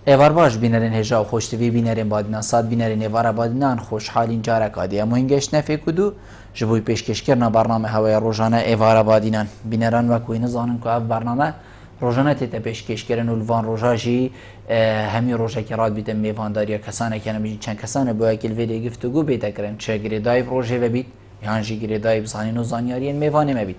ایوار باش بینرین هجا و خوشتوی بینرین بادنان ساد بینرین ایوار بادنان خوشحالین جارک آدی اما هنگش نفی کدو جبوی پیشکش کرنا برنامه هوای روزانه ایوار بادینان بینران و کوی نزانن که اف برنامه روزانه تیتا پیشکش کرن و لوان روزاجی همی روزا که راد بیتن میوانداری کسانه که نمیجین چند کسانه باید که الویده گفتگو بیتا کرن چه گریدایف روزه و بید یعنی گریدایف زانین و زانیارین میوانه مبید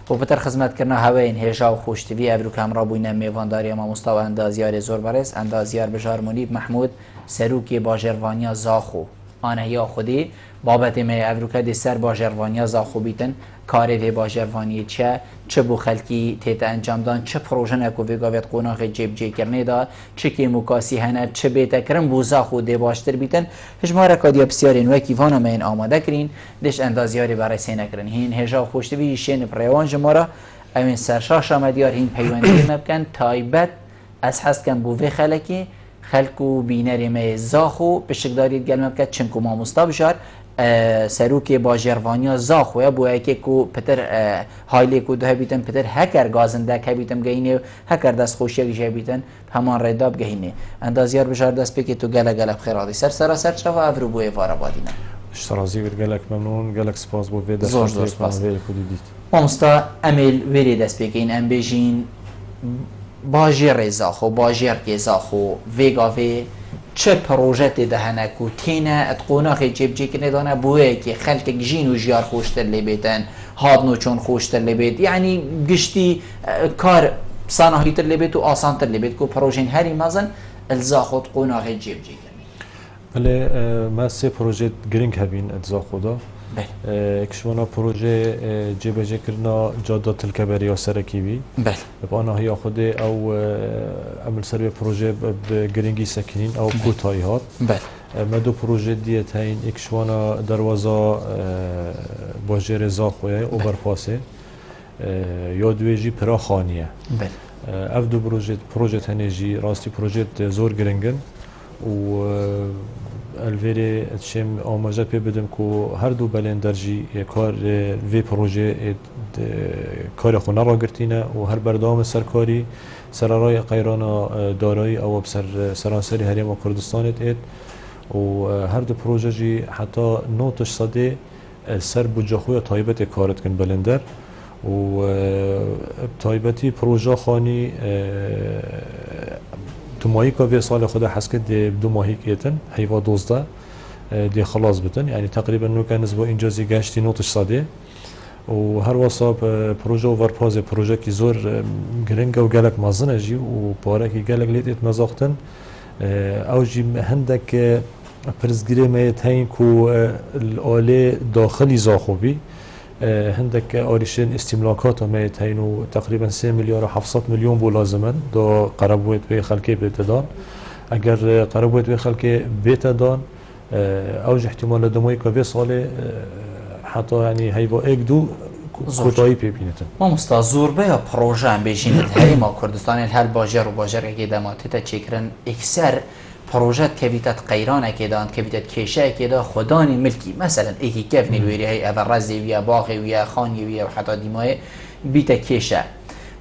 و بتر خدمت کردن هوای هجا و خوشتوی ابرو کامرا بوینه میوانداری ما مستوى اندازیار زور برس اندازیار بجار منیب محمود سروکی باجروانیا زاخو آنه یا خودی بابت می ابروکه دی سر باجروانیا زاخو بیتن کاری وی باجروانی چه بو خلکی تیت انجام دان چه پروژه نکو وی گاویت قوناغ جیب جی کرنه دا چه که مکاسی هنه چه بیتا کرن بو زاخو دی باشتر بیتن هجماره کادیا بسیارین وکی وانا مین آماده کرین دش اندازیاری برای سینه کرن هین هجا خوشتوی شین پریوان جمارا اوین سرشاش آمدیار هین پیوندی مبکن تایبت از حست کن بو وی خلکی خلکو بینری می زاخو بشکدارید گل مبکن چنکو ما مستابشار سروکی باجروانیا زاخوه بویا که کو پتر هایلی کو ده بیتن پتر هکر گازنده که بیتم گینه هکر دست خوشی که بیتن همان رداب گینه اندازیار بشار دست بکی تو گله گله بخیراتی سر چه و افرو بوی وارا بادینه اشترازی ور گلک ممنون گلک سپاس بو وی زور سپاس وی کودیت مامستا امیل وری دست بکین ام بجین باجر زاخو باجر که زاخو ویگاوی چه پروژه دهنه کو تینه اتقوناخ جیب جی کنه دانه بوه که خلق جین و جیار خوشتر لبیتن هادنو چون خوشتر لبیت یعنی گشتی کار صناحی تر لبیت و آسان تر لبیت کو پروژین هری مازن الزاخو اتقوناخ جیب جی کنه بله ما سه پروژه گرینگ هبین اتزاخو دا اکشوانا پروژه جبهه کرنا جادات الكبرية سرکی بی. بله. بآنها هي خود او عمل سر پروژه بگرینگی سکنین او کوتاهی هات. بله. ما دو پروژه دیت هین اکشوانا دروازه باجر زاخویه اوبرپاسه یادویجی پراخانیه. بله. اف دو پروژه تنجی راستی پروژه زور گرینگن و الویری چیم آموزش پی بدم که هر دو بلندرجی کار وی پروژه کار خونه را گرتینه و هر بردام سرکاری سرارای قیران دارایی او سرانسری هریم کردستانت اید و هر دو پروژه جی حتی نوتش صده سر بجاخوی تایبت کارت کن بلندر و تایبتی پروژه خانی دو ماهی که وی سال خود حس کرد دو ماهی کیتن هیوا 12 دی خلاص بتن یعنی تقریبا نو کان نسبه انجازی گشتی نوتش صده و هر وصاب پروژه ورپاز پروژه کی زور گرنگ و گلک مازنه جی و پاره کی گلک لیت مزاختن او جی هندک پرزگری میت هین کو الاله داخلی زاخوبی هندك اوريشن استملاكات ميت هينو تقريبا 3 مليار و 700 مليون بو لازمن دو قربوت به خلقي بيتدان اگر قربوت به خلقي بيتدان اوج احتمال دموي كوي سال حتى يعني هيبو اك دو كوتاي بيبينتن ما مستازور به پروژه ام بيجين هريما كردستان هر باجر و باجر که دمات تا چکرن اکثر پروژه کویتت قیران کدان کویتت کشه کدا خدانی ملکی مثلا یکی کف نیویری های اول رزی ویا باغی ویا خانی ویا و حتی دیمای بیت کشه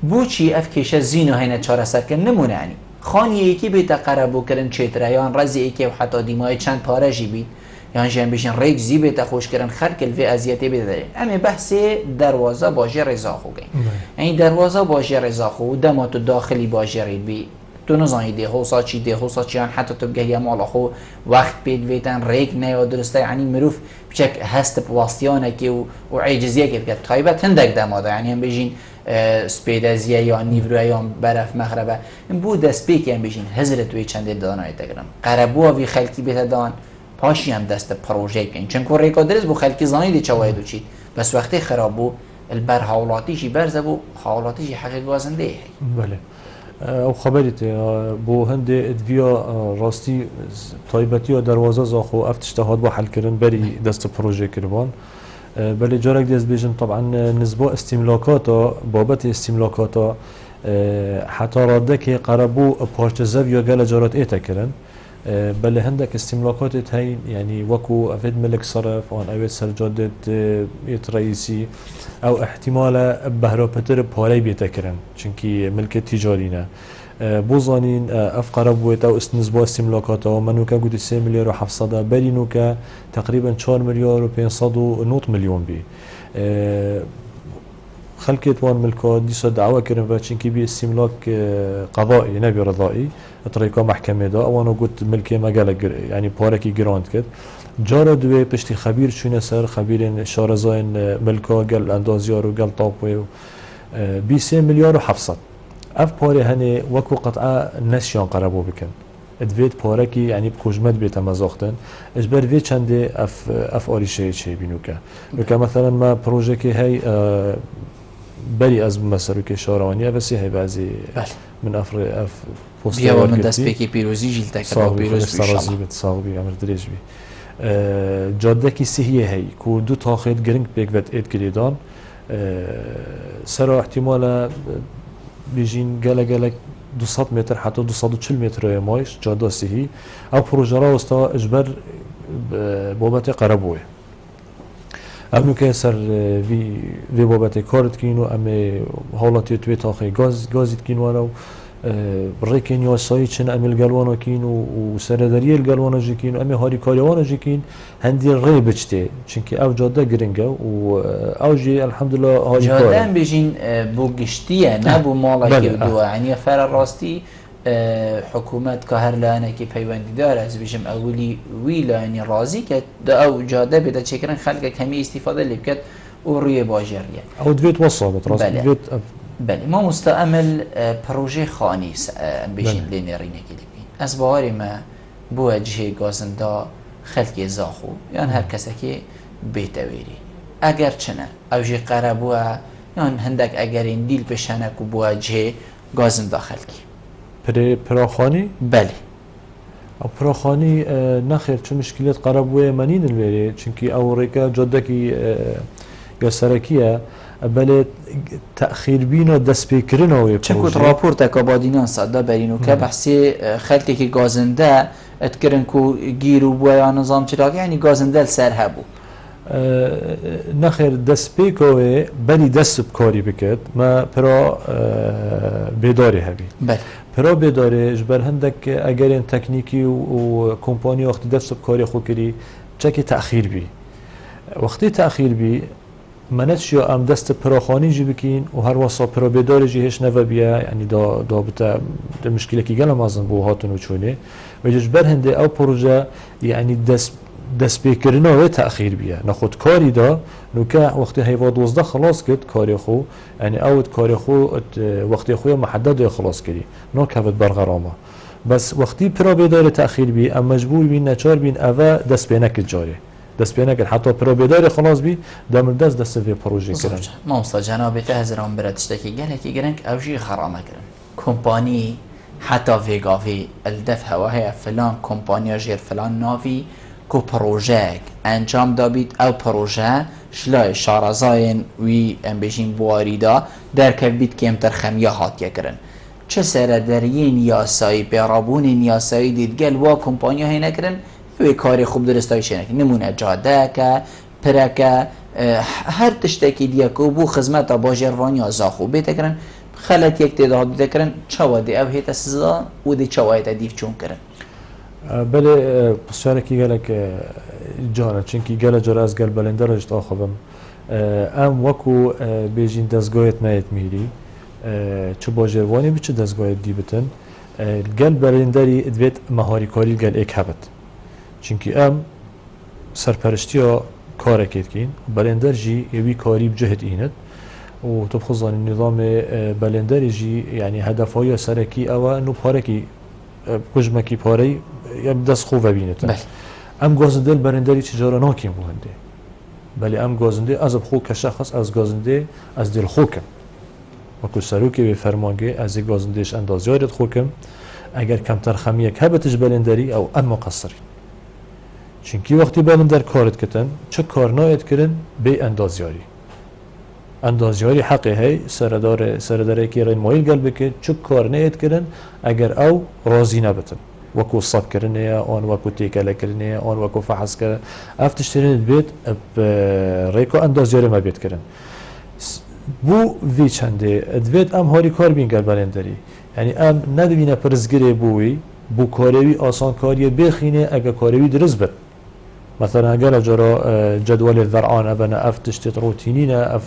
بوچی اف کشه زینو هینه چاره سر کن نمونه انی خانی یکی بیت قربو کرن چتریان رزی یکی و حتی دیمای چند پاره جی بیت یعنی جن بشین ریک زی بیت خوش کردن خرک الوی ازیتی بیت دارین اما بحث دروازه باجر رضاخو گی یعنی دروازه باجر رضاخو دمات داخلی باجر بی تو نزانی ده حوصا چی حتی تو بگه مال خو وقت بید ویتن ریک نه درسته یعنی مروف بچک هست پواستیانه که و عجزیه که بگه تایبت هندک دماده یعنی هم بجین سپیدازیه یا نیوروه یا برف مغربه بود دست بی که هم بجین حضرت وی چنده دانایی تگرم قربوه وی خلکی بیت دان پاشی هم دست پروژه کن چون که ریکا درست بو خلکی زانی دی چوای دو چید بس وقتی خرابو البر حولاتیشی برزه بو حولاتیشی حقیق وازنده هی بله او خبرت بو هند ادویا راستی تایبتی و دروازه زاخو افتشتهاد با حل کردن بری دست پروژه کربان بله جارك ديز بيجن طبعا نسبة استملاكاتا بابت استملاكاتا حتى رادك قربو بارتزاف يا جال جارات ايتا كرن بله هندك استملاكات هاي يعني وكو افيد ملك صرف وان اويد سرجادة ايت رئيسي او احتمال بهرا بتر باري بيتا كرن چونكي ملك تجارينا بوزانين افقر بويتا واستنزبوا استملاكاته ومنوكا قد 3 مليار و 700 برينوكا تقريبا 4 مليار و 500 مليون بي خلقت وان ملكا ديسا دعوة كرن فاتشنكي بي استملاك قضائي نبي رضائي طريقة محكمة دا وانا قلت ملكي مقالة يعني باركي جراند كد جارة دوي بشتي خبير شونه سر خبيرين شارزاين ملكا قل اندازيار و قل طابوي بي 3 مليار و 700 اف باري هني وكو قطعة نسيان قربو بكن ادويت باركي يعني بكوجمت بيت مزاختن اجبر في چنده اف آريشه چه بينوكا لكا مثلا ما بروجيكي هاي بري از مسروك شاروانية بس هي بعضي من اف بیا و من دست پیکی پیروزی جیل تکر و پیروز سرازی بید ساغبی امر دریج بی جاده کی سهیه هی که دو تاخید گرنگ بیگ وید اید گریدان سر احتمالا بیجین گله 200 متر حتی 240 متر مایش جاده سهی او پروژه را استا اجبر بابت قربوه امنو که سر وی بابت کارت کینو امی حالتی توی تاخی گازید کینو رو ریکن یا سایی چن امی الگلوانا کین و سرداری الگلوانا جی کین و امی هاری کاریوانا جی کین هندی ری بچته چونکه او جاده گرنگه و او جی الحمدلله هاری کاره جاده هم بجین بو گشتیه نه بو مالا که دو یعنی فر راستی حکومت که هر لانه که پیوندی داره از بجم اولی ویلا یعنی راضی که او جاده بده چکرن خلق کمی استفاده لبکت و روی باجریه او دویت وصابت راست بله ما مستعمل پروژه خانی بجین لینرینه که لبین از باری ما بو جهه گازنده خلق زاخو یعنی هر کسی که بیتویری اگر چنه او جه قربوه یعنی هندک اگر این دیل بشنه که بو جهه گازنده خلقی پراخانی؟ بله او پراخانی نخیر چون مشکلات قربوه منین الویره چونکه او ریکا جاده کی یا سرکیه بله تأخیر بین و دست پیکرین اوی پروژه چون کت راپورت که بادینان صدا برینو که بحثی خلطی که گازنده اتکرن که گیرو بو یا نظام چراغ یعنی گازنده سر هبو نخیر دست پیکوه بلی دست بکاری بکد ما پرا بیداری هبی بله پرا بیداری جبر هندک اگر این تکنیکی و کمپانی وقتی دست بکاری خو کری چکی تأخیر بی وقتی تأخیر بی منش یا ام دست پراخانی جی بکین و هر واسا پرا بیداری جی هش نو بیا یعنی دا بتا مشکلی که گلم ازن بو هاتون و چونه و جبر هنده او پروژه یعنی دست بکرنا و تأخیر بیا نخود کاری دا نوکه وقتی هیوا 12 خلاص کرد کاری خو یعنی اوت کاری خو وقتی خوی محدد خلاص کردی نو که برقرامه بس وقتی پرا بیداری تأخیر بی ام مجبور بین نچار بین اوه دست بینک جاره دست بینه کرد حتی پرا بیداری خلاص بی دامن دست وی پروژه کردن مامستا جناب تهزران براتشتکی گله که گرنگ اوجی خرامه کرن کمپانی حتی ویگاوی الدف هواه فلان کمپانی جیر فلان ناوی کو پروژه انجام دابید او پروژه شلای شارزاین وی ام بجین بواریدا در که بید که امتر خمیه هاتیه کرن چه سردرین یاسایی پیرابون یاسایی دیدگل و کمپانی های نکرن وی کاری خوب درستای شنک نمونه جاده که پرکه هر تشتکی دیگه که بو خدمت باجروانی آزاخو بیت کرن خلط یک تعداد بیت کرن چوادی او هیت سزا و دی چوادی تدیف چون کرن بله بسیاره کی گله که جانه چونکی گله جاره از گل بلنده را جت آخوام ام وکو بیجین دستگاهت نیت میری چه باجروانی بی چه دستگاهت دی بتن گل بلندری ادویت مهاری کاری گل ایک هبت چونکی ام سرپرشتی ها کار کردین بلندر جی یوی کاری بجهت اینت و تو بخوزانی نظام بلندر جی یعنی هدفهای سرکی او نو پارکی کجمکی پاری یا دست خوب بینید ام گازنده بلندری تجاره ناکیم بونده بله ام گازنده از خو کشخص از گازنده از دل خوکم و کسروکی به فرمانگه از گازندهش اندازیارت خوکم اگر کمتر خمیه که بتج بلندری او ام مقصری چونکی وقتی بلندر کارت کتن چه کار ناید کرن به اندازیاری حقی هی سرداره که رین مایل گل بکن چه کار ناید کرن اگر او راضی نبتن وکو صاب کرنه آن وکو تیکله کرنه آن وکو فحص کرن افتشترین بیت ریکو اندازیاری ما بیت کرن بو وی چنده دوید ام هاری کار بین گل بلندری يعني ام ندبينا برزگري بوي بو كاريوي آسان كاريه بخينه اگه كاريوي درز بد مثلا قال جرى جدول الذرعان ابنا اف تشتت روتينينا اف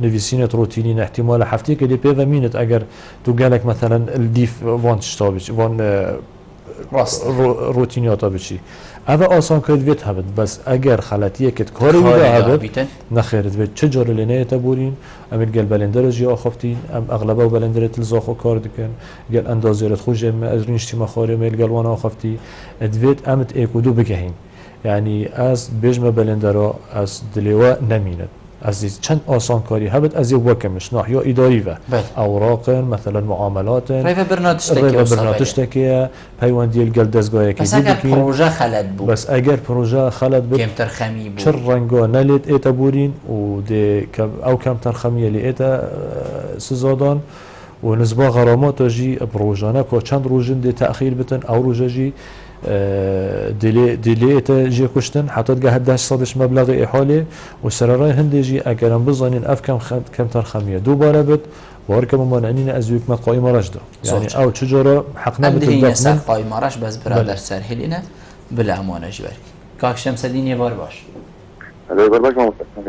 نفيسينة روتينينا احتمال حفتيك اللي بيفا مينت اگر تو قالك مثلا الديف وان تشتابش وان روتينياتا بشي هذا آسان كرد بيت هبت بس اگر خلاتيه كت كاري بيدا هبت نخيرت بيت چجار اللي نيه تبورين ام القل بلندر جي آخفتين ام اغلبه بلندر تلزاخو كار دكن قل اندازيرت خوش ام ازرين اشتما خاري ميل قل وانا آخفتي ادويت امت ايكودو بگهين يعني از بجمع بلندرا از دلوا نميند از چند آسان کاری هبت از وکمش ناح یا اداری و اوراق مثلا معاملات ريفا برناتشتكي پیوندی الگل دزگاه کی بس اگر پروژه خلد بود بس اگر پروژه خلد بود کمتر خمی بود چر رنگا نلید ایتا بورین و ده او کمتر خمیه لی ایتا سزادان و نسبه غرامات جی پروژانه که چند روزن ده تأخیر بتن او روزه جی دلی تا جی کشتن حتی که 18 مبلغ احاله و سررای هندی جی اگرم بزنین اف کم ترخمیه دوباره بد بار که ممانعنین از یک مقای مرش دا یعنی او چجورا حق نبت الدهين سر قای مرش بس برادر سر هلینه بلا امانه جبر کاک شمسدین یه بار باش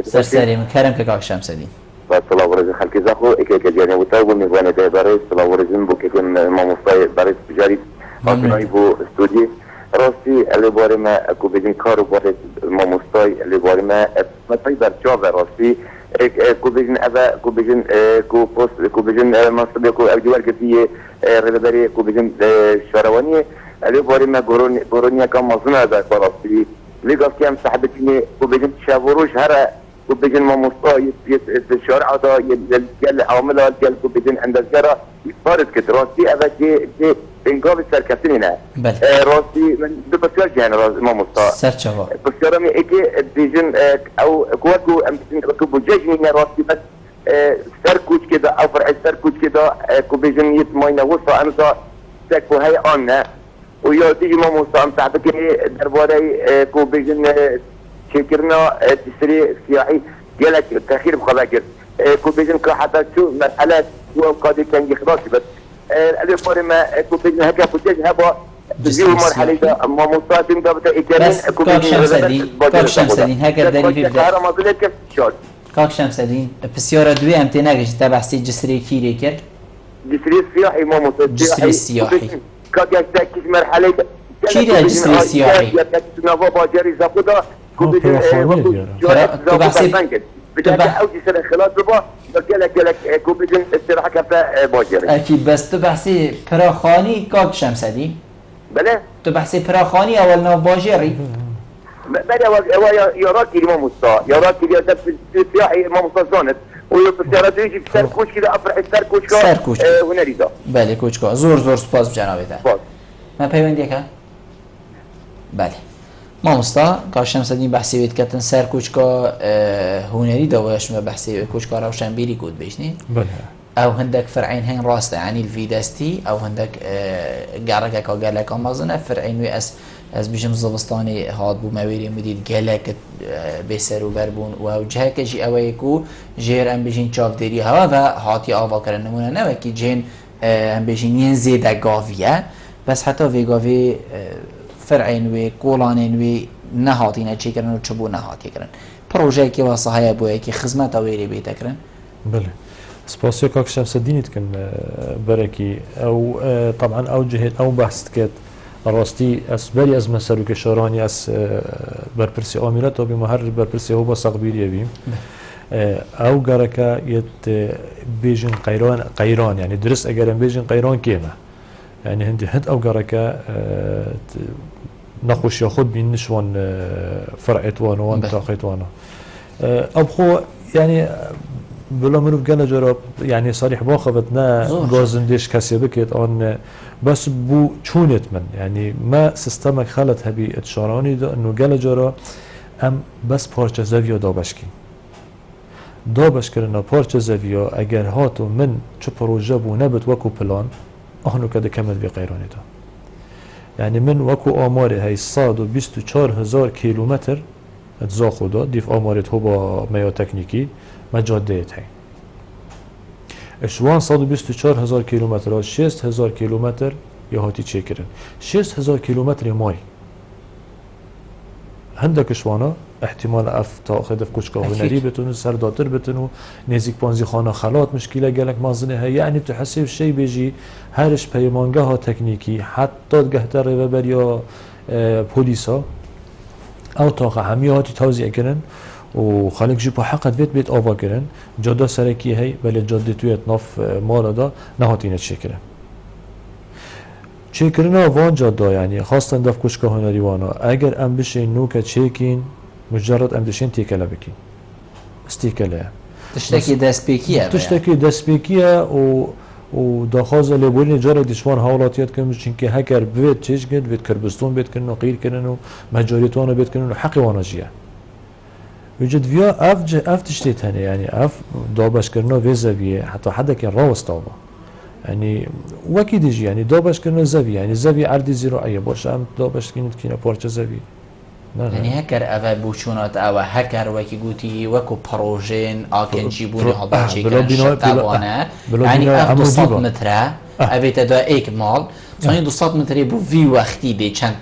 سر سری من کرم که کاک شمسدین بعد صلاة ورزن خلقی زخو اکی که جانی بوتا و نگوانه ده برای صلاة ورزن بو که کن ما مستای برای بجاری آتنایی بو استودی راستی علی باره ما اکو بجن کارو باره ما مستای علی باره ما مطای برچاو راستی اکو بجن اوه اکو بجن اکو پوست اکو بجن منصبی اکو اجوال کتیه ربداری اکو بجن شاروانیه علی باره ما گرونی کم مزنه ده راستی لیگاف کم صحبتینه اکو بجن شاوروش هره كوبيجن ما مستوى في الشارع هذا يل عامله يل كوبيجن عند الجرا يفارق كتراسي هذا شيء انقاذ السركتين هنا راسي من بسيار يعني ما مستوى سرچوا بسيار مي اكي بيجن او كوكو ام كوبوجين راسي بس سركوش كده او فرع سركوش كده كوبيجن يتماينا وصا انت تكو هي انا ويا تيجي ما مستوى ام تعبك درباري كوبيجن شكرنا تسري سياحي جالك تأخير بخلاكر كوبيجن كحتى شو مرحلة هو قاضي كان يخلص بس الألف ما كوبيجن هكا فوتاج هبا بزيو مرحلة ما مصادم ده بتا إيجارين كاك شمسدين هكا داري في بدأ كهرا ما قلت كيف شاد كاك شمسدين بسيارة دوي أم تناقش تبع سي جسري كيري كر جسري سياحي ما مصادم جسري سياحي كاك يحتاج مرحلة كيري جسري سياحي نافا باجري زاكودا كوبيجن تو بحسب أوجي سنة خلاص بابا قالك كوبيجن استراحة كفا باجري أكيد بس تو بحسي پراخاني كاك شمسدين بله تو بحسي پراخاني أول ناف باجري بله هو يراكي الإمام مصطفى يراكي يدب السياحي الإمام مصطفى زانت والسيارات يجي في سركوش كده أفرح السركوشكا سركوش ونريدا بله كوچكا زور سپاس بجنابته ما پیوندی که بله ما مستا کاش شمسدین بحثی وید کتن سر کوچکا هنری داویش ما بحثی کوچکا روشن بیری کود بيشني بله او هندك فرعين هين راسته يعني الفيداستي او هندك قارك قالك امازون فرعين وي از بيجم زبستاني هاد بو مويري مديد قالك بسر وبربون وجهك جي اويكو جير ام بيجين چاف ديري هوا و هاتي آوا کرن نمونه نه وكي جين ام بيجين ينزيد قافيه بس حتى في قافي فرعين وي كولانين وي نهاتينا چي کرن و چبو نهاتي کرن پروژه کی واسه های بو کی خدمت اويري بيت کرن بله سپاسیو کاک شمسدین کن برکی او طبعا او جهت او بحث کت راستی اسبری از مسرو که شورانی از برپرسی آمیرت و بمهر برپرسی هو بسقبیری بیم او گرکا یت بیجن قیران يعني درس اگرم بیجن قیران کیمه يعني هندي هند او گرکا نقوش ياخد بين نشوان فرعت وانا وان تاقيت وانا ابخو يعني بلا منو بقال جرب يعني صريح باخذت نا جازم ديش كسي بكيت ان بس بو چونت من يعني ما سيستمك خلت هبي اتشاراني ده انه قال جرا ام بس پارچه زاویه دابش کردن پارچه زاویه اگر هاتو من چه پروژه بو نبت وکو پلان اهنو کده کمل بی قیرانی ده يعني من وكو آماره هاي 124,000 كيلومتر اتزاخو دا ديف آمارت هو با ميا تكنيكي مجاديت هاي شوان 124,000 کیلومتر 6,000 کیلومتر یا هاتی چه کردن 6,000 کیلومتر مای هندك شوانا احتمال اف تاخذ في كشكا هنري بتون سرداتر بتون نزيك بانزي خانه خلات مشكله قالك مازنه يعني تحسب الشيء بيجي هرش بيمانجها تكنيكي حتى قهتر ريبريا بوليسا او طاقه همياتي توزيع كرن وخليك جيبو حقت بيت آوا كرن جاده سركي هي بل جاده تويت ناف مالا دا نهاتين تشكرن چیکرنا وان جاده یعنی خواستن دف کشکه هنری وانا اگر ام بشین نوکه چیکین مجرد ام بشین تیکله بکین استیکله تشتكي دسبيكيه تشتكي دسبيكيه و داخاز لبولين جاره دشوان حولاتيات كم چونكه هكر بيت چيش گد بيت كربستون بيت كنو قير كنو مجاريتوانو بيت كنو حقي وانا جيه وجد فيا اف تشتيت هني يعني اف دابش كرنا في زاويه حتى حدا كان راوستاوا يعني وكيد يجي يعني دابش كنا زاوية يعني زاوية عرض زراعية باش ام دابش كنا بارچه زاوية يعني هكر أفا بوشونات أو هكر وكي قوتي وكو بروجين آكن جيبوني هذا شيء كان شتابانه يعني أف 200 متره أبيت دا ايك مال ثاني 200 متره بو في وقتی ده چند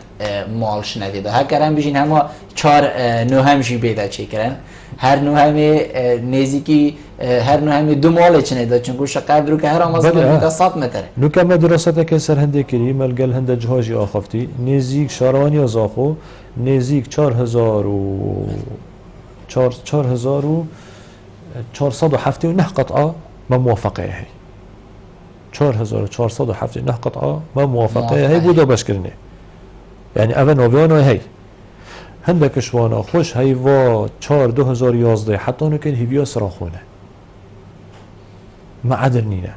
مال شنده ده هكر هم بيجين هما 4 نوهم جي بيدا چه کرن هر نوهم نزيكي هر نوهم 2 مال چنه ده چون گوش قدر که هر آماز بوده 100 متره نو كما دراسات كسر هنده كري ملقل هنده جهاجي آخفتي نزيك شارواني زاخو نزيك 4,407 قطعة ما موافقة هي 4,407 قطعة ما موافقة هي بودا باش كرني يعني أفا نوفيانا هي هندك شوانا خوش هي و 4,2011 حتى نكن هيبيا سراخونه ما عدر نينا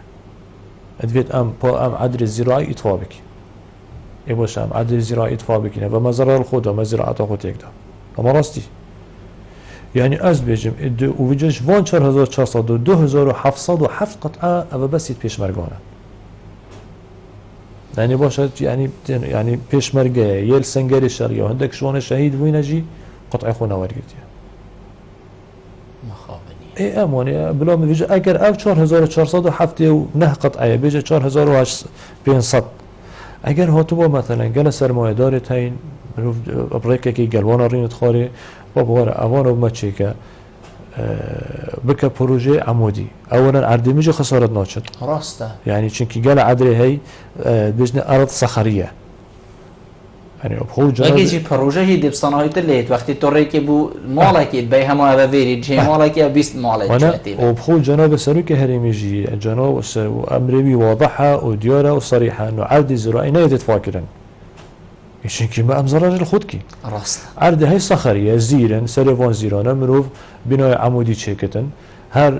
ادفيت ام عدر الزراعي يتفابك يبوش ام عدر الزراعي يتفابك و مزرعه الخودا مزرعه خود يكدا اما راستي يعني از بيجم وجش 4,400 و 2,707 قطعه اما بس پیشمرگانه يعني باشد يعني پیشمرگه يل سنگر شرقي هندك شوان شهيد وينجي قطعه خونه ورگرتيه اي امانه بلا مفيج اگر اف 4,407 نه قطعه بيجي 4,500 اگر هاتو مثلا گل سرمایه دار تاین ابریکه کی گلوان رین تخاره و بوار اوان ما چیکه بك بروجي عمودي اولا اردمج خسارت ناشد راسته يعني چونكي قال عدري هي بجنا ارض صخريه يعني بخو جناب وكيجي بروجه هي دي بصناعه الليت وقت توريكي بو مالك بي هما بفيري جي مالك 20 مالك وانا وبخو جناب سلوك هرميجي جناب امري واضحه ودياره وصريحه انه عرض زراعي لا يتفاكرن چونكي ما امزرار الخودكي راست عرض هي صخريه زيرن سليفان زيرانه مروف بناء عمودي چيكتن هر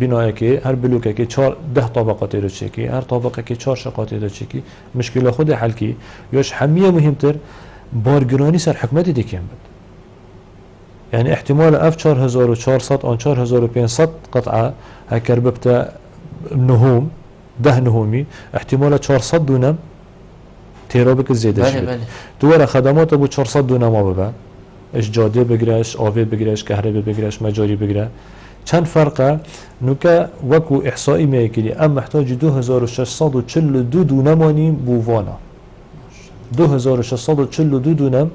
بناء که هر بلوک که 10 طبقات رو چکی هر طبقه که 4 شقات رو چکی مشکل خود حل کی یاش همیه مهمتر بارگرانی سر حکومت دیگه بود يعني احتمال اف 4,400 آن 4,500 قطعه هكر ببتا نهوم 10 نهومي احتمال 400 دونم تيرابك زياده شد بله دوره خدمات ابو 400 دونم ما ببا اش جاده بگرش آوه بگرش كهرباء بگرش مجاري بگره چند فرقه نوکه وکو احصایی میکنی ام محتاج 2,642 دونمانی بووانا 2,642 دونم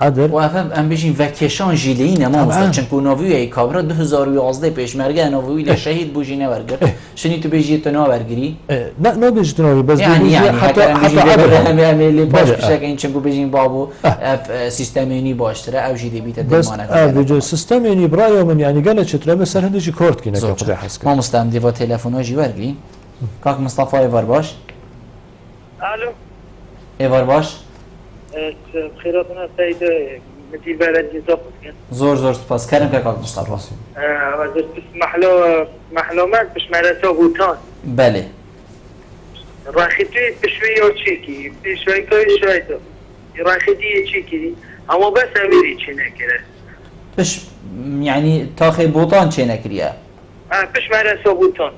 عدر و افهم ام بيجين فاكيشن جيلين ما مستن چنكو نووي اي كابرا 2011 پیشمرگه نووي له شهید بوجينه ورگر شني تو بيجي تو ورگري نه بيجي تو بس يعني حتى عدر هم اللي باش بشكل چنكو بيجين بابو اف سيستميني باشتره او جي دي بيت دمانه بيجي سيستم يعني برايو من يعني قال چتره مثلا هندشي كارت كينه خدا حس ما مستم ديوا تليفون جي ورگري كاك مصطفى ايوار باش الو ايوار باش خيراتنا سيد مدير بلد جزاق زور سپاس كرم كاك مصطفى وزير محلومات باش معناتها بوتان بله راخيتي بشويه وتشيكي بشويه شويه راخيتي تشيكي اما بس اميري تشينا كده باش يعني تاخي بوطان چه نكريا باش معناتها بوتان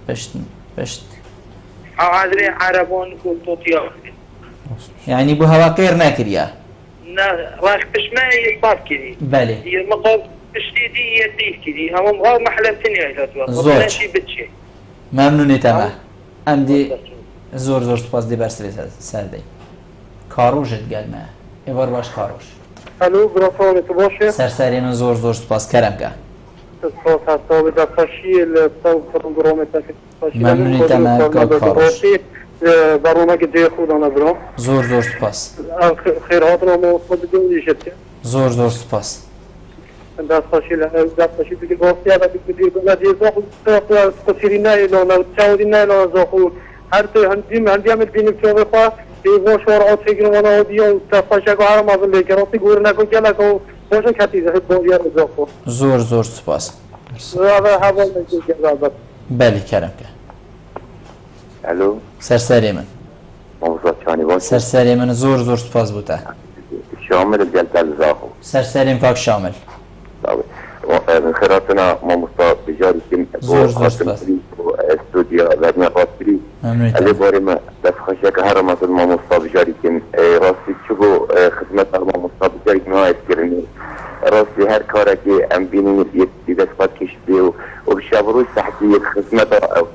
باش عادري عربون كنتوتيا يعني بو هوا غير نكريا راح باش ما يصاب كذي بله هي المقاب بشتيدي يديه كذي هم غير محلتين يا جدوا زوج شيء بتشي ممنونی تمام ام دی زور سپاس دی برسری سردی کاروشت گلمه ایوار باش کاروش الو برافو تو باشه سرسری من زور سپاس کرم که سپاس هستا به دستشی لستا فرم برامت ممنونی تمام کاروش برنامه که دی خودانه برام زور سپاس خیرات را موفق بدون شد زور سپاس دستشی بگیر باستی اما بگیر بلدی زاخو قصیری نه چاودی نه زاخو هر تو هندی هم بینیم که بخواه دیوار شوار چگیر وانا دیا دستشی که هر مازن لیکن راستی گور نکن گله که باشن کتی زهد باید زاخو زور سپاس هوا نگیر گله بله کرم که الو سرسری من موضوع چانی باشه سرسری من زور سپاس بوده شامل جلتل زاخو سرسریم کاک شامل خیراتنا ما مصطفى بجاري كم زور سپاس استوديو غادي قاصري ممنونی اللي تمام بوري ما دفخشك هرم مثل ما مصطفى بجاري كم راسي تشوفوا خدمة ما مصطفى بجاري كم هاي تكرني راسي هر كارك ام بيني في دسقات كشبي وبشابروش تحتي خدمة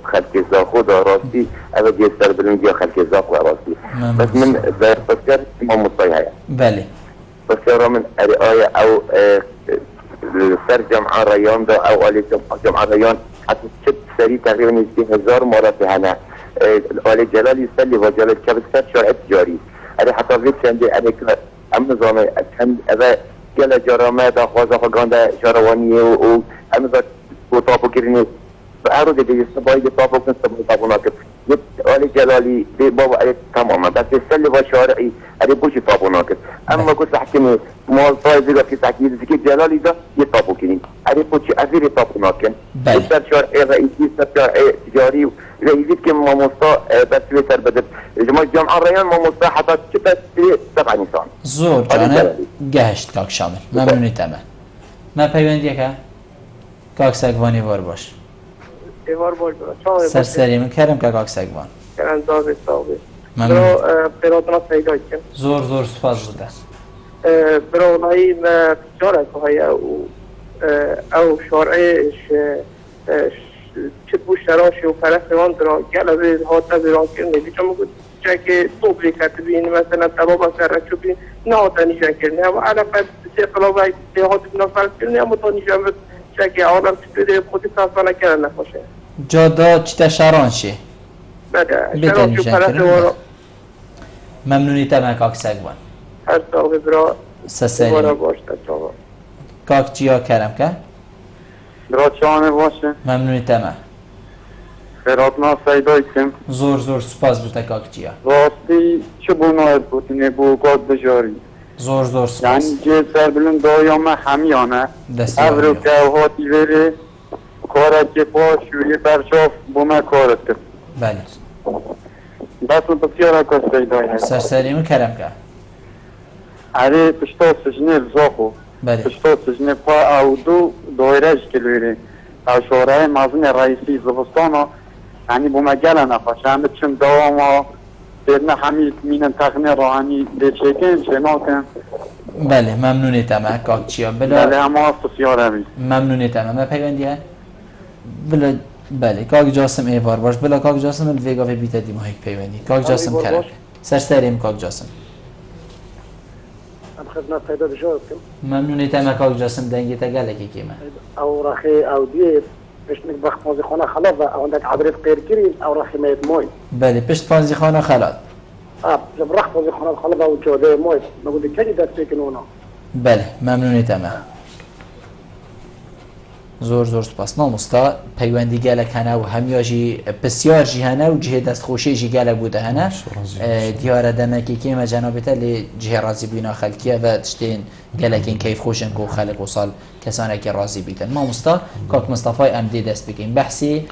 خلق زاخو راسي ابد يستر بالمديا خلق زاخو راسي بس من بفكر ما مصطفى هاي بله بفكر من رعاية او سر جمعه ريان ده او آل جمعه ريان حتى شد سري تقريبا 20000 مرات هنا آل جلال يسلي وجلال كبد سر شرع تجاري أنا حتى غير عندي أنا أم نظامي كم أذا جل جرامة ده خوازا خجانده جرواني و أم ذا وطابو كرني بعرض دي الصباي دي طابو كن صباي طابو ناكب آل جلالي دي بابا عليه تماما بس يسلي وشارعي عليه بوشي طابو ناكب أما كنت حكيمي مال طايزة في تحكيم زكي جلالي ده يطابو كني عليه بوشي أزير طابو ناكن سر شارعي رئيسي سر شارعي تجاري رئيسي كم ما مصطا بس في سر بدر جماعة جامعة ريان ما مصطا حتى كتبت 7 نيسان زور جانب گهشت کاک شامل ممنونی تمام ما پیوندیه که کاک سگوانی وار باش ایوار باش برا سرسری من کرم که کاک سگوان کرن داوی صاحبی ممنون خیراتنا پیدا کن زور سپاس بوده برای ما جارك هاي او شارعش چه بو شراشی و فرق وان درا گله هاتا بران کرنه بیچه مگود که دوبلی کتبین مثلا تبابا سرچو بین نه هاتا نیجان کرنه و علاقه سی قلابه سی هاتا بنا فرق کرنه اما تا نیجان بید که آدم چطوری خودی سازمانه کرن نخوشه جادا چیتا شران شی بده شراشی و فرق وارا ممنونی تمام کاک سگوان هر ساقی برا سسری وارا باشتا چاوا کاک جیا کرم که برا چانه باشه ممنونی تمام خیراتنا سیدای کم زور سپاس بوده کاک جیا راستی چه بوناید بودینه بو گاد بجاری زور سپاس یعنی جه سر بلن دایامه همیانه دستی ابرو آنیو که هاتی بره کارت که با شوری برشاف بومه کارت کرد بله بس من بسیار که سیدای سرسری من کرم که اره پشتا سجنه رزاقو بله پشتا سجنه پا او دو دایرهش کلویره او شورای مازن رئیسی زبستانا یعنی بومه گله نخواش همه چون دواما بدنا همین مینن تقنیه روحانی دیچکن شناکن بله ممنونی تمام کاک چیا بله بلا اما بسیار همی ممنونی تمام ما پیوندیه بلا بله کاک جاسم ایوار باش بلا کاک جاسم الویگا و بیتا دی ماهیک پیوندی کاک جاسم ایوار کرم باش. سرسریم کاک جاسم خدمت پیدا بجار کم ممنونی تمام کاک جاسم دنگی تا گله کی کیمه او رخي او دير باش نطبخ موزي خونا خلاصة او عندك عبريت غير كريم او رخي ميت موي بله پشت پانزی خانه خلات جب رخ موزي خونا خلاصة او جودة موي نقول لك كذي دات فيك نونا بله ممنونی تمام زور سپاس نامستا پیوندی گله کنه و همیاجی بسیار جی هنه و جه دست خوشی جی گله بوده هنه دیاره دمکی که ما جنابتا لی جه رازی بینا خلکیه و تشتین گله کن کیف خوشن کو خلق و سال کسانه که رازی بیتن نامستا کاک مصطفی امدی دست بکن بحثی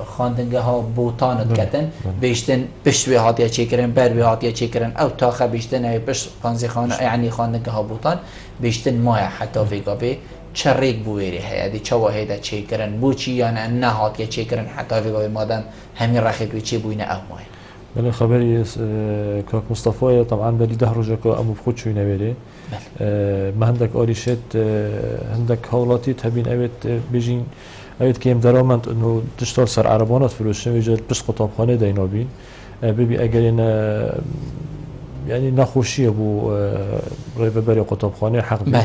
خواندنگه ها بوتاند کتن بیشتن پشت هاتیا چیکرن بر هاتیا چیکرن او تاخه بیشتن ای پشت پانزی خانه یعنی خواندنگه ها بوتان بیشتن ماه حتی ویگا به چریک بویری هیادی چه واحده چیکرن بوچی یا نه هاتیا چیکرن حتی ویگا به مادام همین رخیدوی چی بوینه او ماه بله خبری کاک مصطفی طبعا بلی ده روزه که امو بخود شوی نویره ما هندك آریشت هندك حالاتی تبین اوید بجین اوید که ام درآمد انه تشتغل سر عربانات فروش نمیجد پشت قطابخانه دینابین ببی اگر این يعني نخوشيه بو ريفا بري قطبخانه حق بي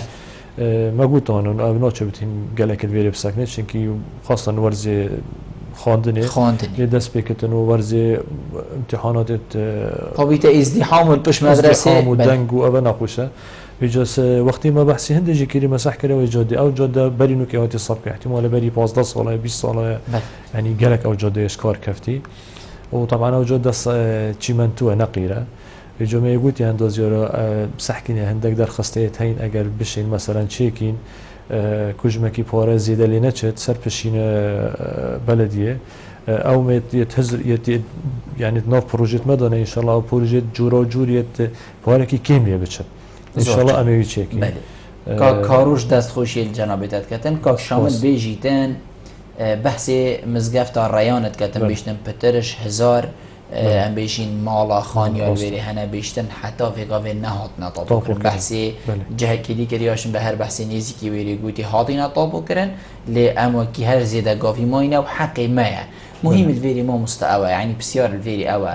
ما قلت انا ابنا شبتين قالك الفيري بساكنه شنكي خاصه ورزي خواندني لدس بكتن ورزي امتحانات طبيعه ازدحام البش مدرسه ازدحام ودنگ و ابنا خوشه بجاس وقتی ما بحثی هندجی کری مسح کرده و جاده او جاده بری نو که هاتی صبح احتمال بری 15 ساله 20 ساله يعني قالك او جاده اشكار كفتي وطبعا او جاده چیمنتو نقیره جمعه يقولي هندز يرى بسحكين هندك در خستيت هين اگر بشين مثلا تشيكين كوجمكي بورا زياده لينتشت سر بشين بلديه او ما يتهزر يعني نوف بروجيت مدن ان شاء الله او بروجيت جورا جوريت بوركي كيمياء بتشت ان شاء الله امي تشيكين كاروش دست خوشي الجنابتات كتن كاك شامل بيجيتن بحث مزقفت الريانت كتن بيشتن بترش 1000 ام بيشين مالا خانيال ويري هنا بيشتن حتى في قاوه نهات نطابو كرن بحثي جه كدي كرياشن به هر بحث نيزيكي ويري قوتي هاتي نطابو كرن لي اما كي هر زيده قاوي ماينه وحقي مايا مهم الفيري ما مستقوى يعني بسيار الفيري اوى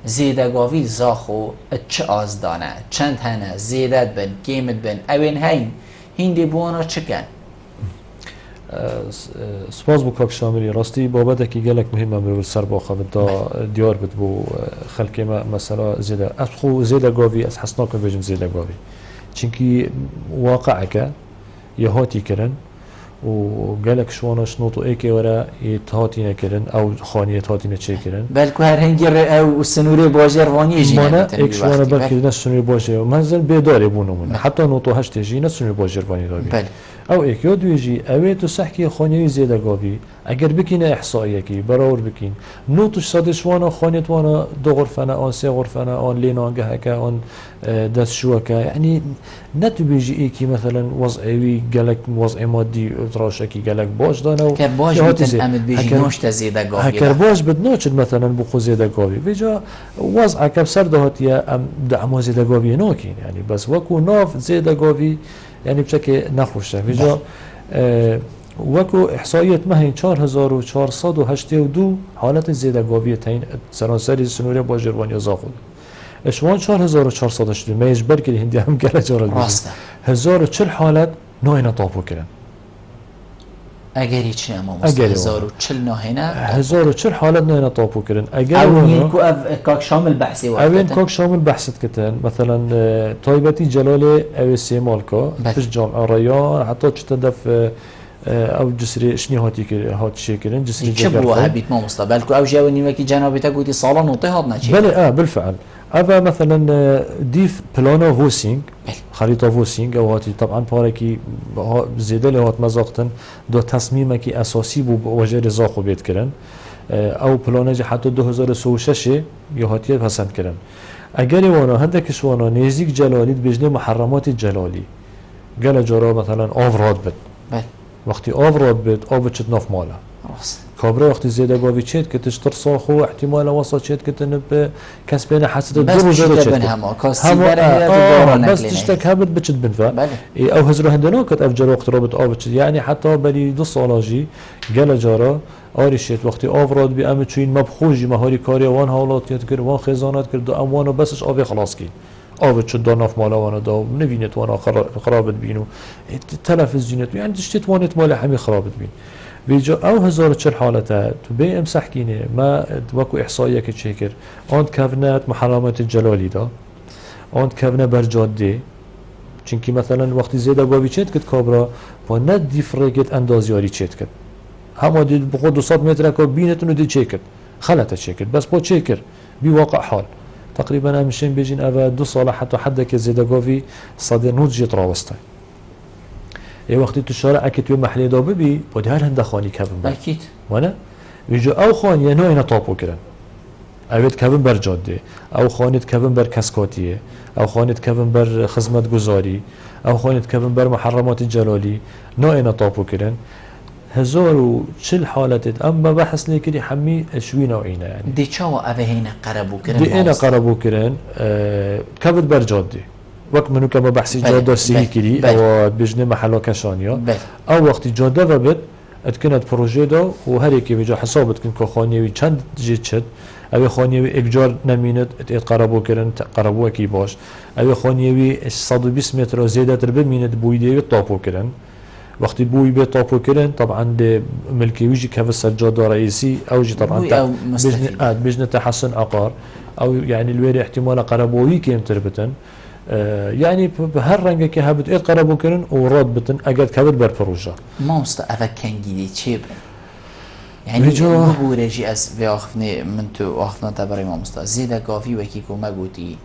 زيده قاوي زاخو اتش ازدانه چند هنه زيدت بن قيمت بن اوين هين هندي بوانا چكن سپاس بو کاک شاملی راستی بابت که گلک مهمه برای سر باخه بدا دیار بد بو خلک ما مثلا زیده از خو زیده گاوی از حسنا کن بجم زیده گاوی چونکی واقعه که یه هاتی کرن و گلک شوانش نوتو ایکی ورا هاتی نکرن او خانیت هاتی نچه کرن بلکو هر هنگی او سنوری باجر وانی جینه مانه ایک شوانه بلکه نه سنوری باجر منزل بیداری بونمونه حتی نوتو هشت جینه سنوری باجر وانی داری او ایک یاد ویجی اوه تو سحکی خانیوی زیده گاوی اگر بکینه احصائیه کی براور بکین نوتش صدش وانا خانیت وانا 2 غرفه آن 3 غرفه آن لینانگه که آن دست شوکه يعني نتو بيجي ایکی مثلا وضعی گلک وضع مادی تراشکی گلک باش دانه و که باش بتن امد بيجي نوشت زیده گاوی هکر باش بدناچد مثلا بخو زیده گاوی بجا وضع که بسر دهاتیه دعمو زیده گاوی ناکین يعني بس وکو ناف زیده گاوی يعني بشكل نخوشه بجا وكو احصائيات ما هي 4482 حالات زياده قويه تين سراسري سنوره باجروان يزاخد اشوان 4482 ما يجبر كل هندي هم قال جرى راسته 1040 حالات نوينا طابو كلام اگر هیچ نما مست 1040 نهینه 1040 حالت نوینا طابو كلام اگر اونين كو كاك شامل بحثي وقت اوين كاك شامل بحثت كتن مثلا طيبتي جلال او سيمالكا فيش جامعه ريان حتى تدف او جسري شني هات شكلن جسري جبروها بيت ما مستقبلكو او جاوني وكي جنابته قوتي صاله نوطي هاتنا شي بله بالفعل افا مثلا ديف بلانا فوسينج خريطه فوسينج او هاتي طبعا باركي زياده له هات مزاقتن دو تصميمك اساسي بو وجه زاخو بيت كرن او بلانج حتى 2006 يهاتيه پسند كرن اگر وانا هندك شوانا نزيك جلالي بجنه محرمات جلالي قال جرا مثلا افراد بد وقتی افراد بد آب چت ناف مالا کابره وقتی زیاده گاوی چت که تشتر ساخو احتمال واسه چت که تنب کسبین حسد دو روزه چت بس تشتك هبت بچت بنفع او هزرو هندنا كت افجر وقت رابط آب چت يعني حتى بلي 2 سالاجي قال جارا آریشت وقتی افراد بی ام چوین مبخوجی مهاری کاری وان حالاتیت کرد وان خزانت کرد اموانو بسش آب خلاص کی آب شد داناف مالا وانا دا نبینت وانا خرابت بینو تلفزیونت يعني تشتت وانت مال همي خرابت بين بيجا او 1040 حالته تو بي امسح كينه ما وكو احصائيه كتشكر اون كافنات محرمات الجلالي دا اون كافنا برجاده چونكي مثلا وقتی زياده قاوي چت كت كابرا با ند ديفريكت اندازياري چت كت هما دي بقو 200 متر كو بينتونو دي چكت خلته چكت بس با چكر بي واقع حال تقريبا همشين بيجين أبا 2 سال حتى حدك زيادة قوي صدر نوت جيت راوستاي اي وقت الشارع اكيد يوم محلي دابه بي بود هر هند خاني كابن اكيد وانا بيجو او خانيه نوعنا طابو كرن اويت كابن بر جاده او خانه كابن بر كسكاتيه او خانه كابن بر خدمت گزاري او خانه كابن بر محرمات الجلالي نوعنا طابو كرن 1040 حالت اما بحث لكري حمي شوي نوعينا يعني دي چاو اوه هنا قربو كرن دي انا قربو كرن كبد بر جاده وقت منو كما بحثي جاده سي كري او بجنه محلا كشانيا او وقت جاده وبد اتكنت بروجي دا و هر يكي بجا حسابت كن كخانيوي چند جيت شد او خانيوي اجار نمينت اتقربو كرن قربو كي باش او خانيوي 120 متر زيادة تر بمينت بويدي طابو كرن وقتی بوی به تاپو کردن طبعا ده ملکی ویجی که سجاد رئیسی او جی طبعا بجنة تحسن عقار او يعني الويري احتمال قربوي كيم تربتن يعني بهر رنگه که هبت اید قربو کردن و راد بتن اگد کبر بر پروژه ما مستعفا کنگیده چه برن يعني بو رجي از في آخفني من تو آخفنا تبري ما مستعفا زيدا كافي وكي كو مگوتي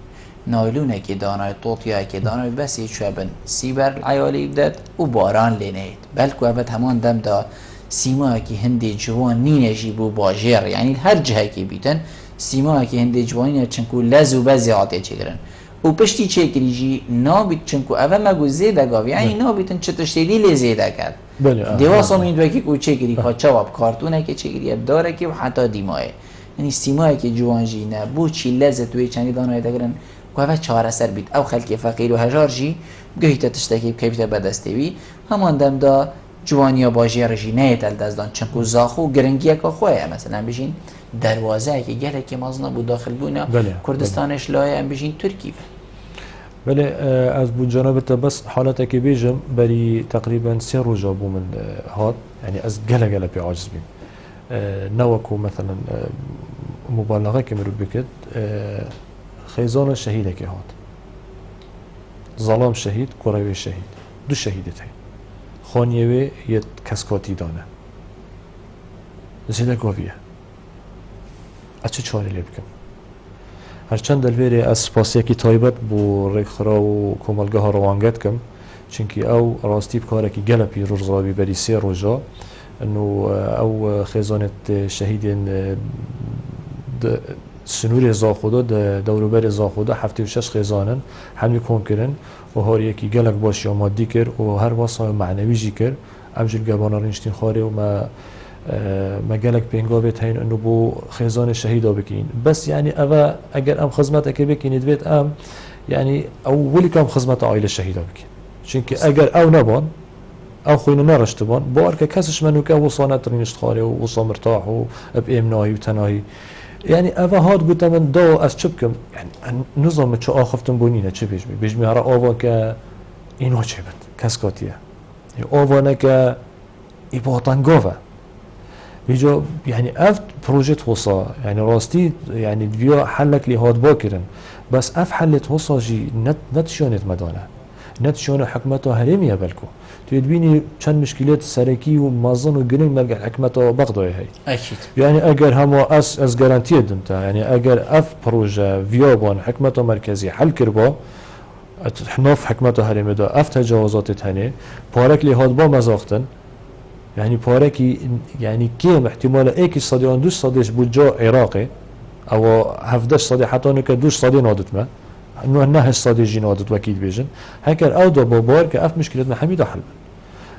نایلونه که دانای طوطیه که دانای بسی چوبن سیبر عیالی بدد و باران لینید بلکه اوت همان دم دا سیما که هندی جوان نینجی بو باجر یعنی هر جهه که بیتن سیما که هندی جوانی چنکو لزو بزی عاطه چگرن و پشتی چکریجی نابید چنکو اوه مگو زیده گاو یعنی نابیدن چطشتیلی لی زیده کرد دیواسا میدوکی که چکری که چواب کارتونه که چکری داره که و حتی دیماه یعنی سیما که جوان جی نه بو چی لزت وی چنی دانای دگرن که چهار سر بیت او خلک فقیر و هجار جی گهیت تشتکی بکیفت بدستی بی همان دم دا جوانیا باجی رجی نیتل دزدان چنکو زاخو گرنگیه که خواه مثلا بشین دروازه که گله که مازنا بود داخل بونا کردستانش لایه هم بشین ترکی بله از بود جانبت بس حالتا که بیجم بری تقریبا 3 روزا بو من هات يعني از گله پی عاجز بیم نوکو مثلا مبالغه که مرو بکد خيزان شهيد که هات ظلام شهید قروی شهید دو شهیدت هی خانیوی یه کسکاتی دانه زیده گاویه اچه چاری لی بکم هرچند دلویره از سپاسی که تایبت بو ریخرا و کمالگه ها روانگت کم چونکی او راستی بکاره که گله پی روزاوی بری 3 روزا انو او خیزانت شهیدین سنور زاخودا دوروبر زاخودا 76 خیزانن همی کم کردن و هر یکی گلک باش یا مادی کرد و هر واسه معنوی جی کرد امجل گبانا رنشتین خاره و ما گلک پینگا بیت هین انو بو خیزان شهیدا بکین بس یعنی اوه اگر ام خدمت اکی بکینید بیت ام یعنی اولی کم خدمت عائله شهیدا بکین چونکه اگر او نبان او خوینه نرشت بان بار که کسش منو که وصانت رنشت خاره و وصا مرتاح و بامناهی و تناهی يعني أفا هاد قلت من دو أسشبكم يعني نظام شو آخفتم بونينا شو بيجمي هرا أفا كا إنو شبت كاسكاتية أفا نكا إباطان قوفا بيجو يعني أف بروجيت وصا يعني راستي يعني بيا حلك لي هاد باكرن بس أف حلت وصا جي نت شونت مدانا نت شون حكمته هرمية بالكو تبيني كان مشكلات سركي ومازن وجرين مرجع حكمته بغضاء هي أكيد يعني أجر هم أس جارانتيه دمتا يعني أجر أف بروجا فيابان حكمته مركزي حل كربا حناف حكمته هرمي دا أف تجاوزات تاني بارك لي هاد با مزاختن يعني بارك يعني كم احتمال ايك صديان دوش صديش بوجا عراقي او هفدش صدي حتى نك دوش صدي نادت ما انه نه استراتيجي نادت وكيل بيجن هكر او دو بابار كاف مشكلتنا حميده حل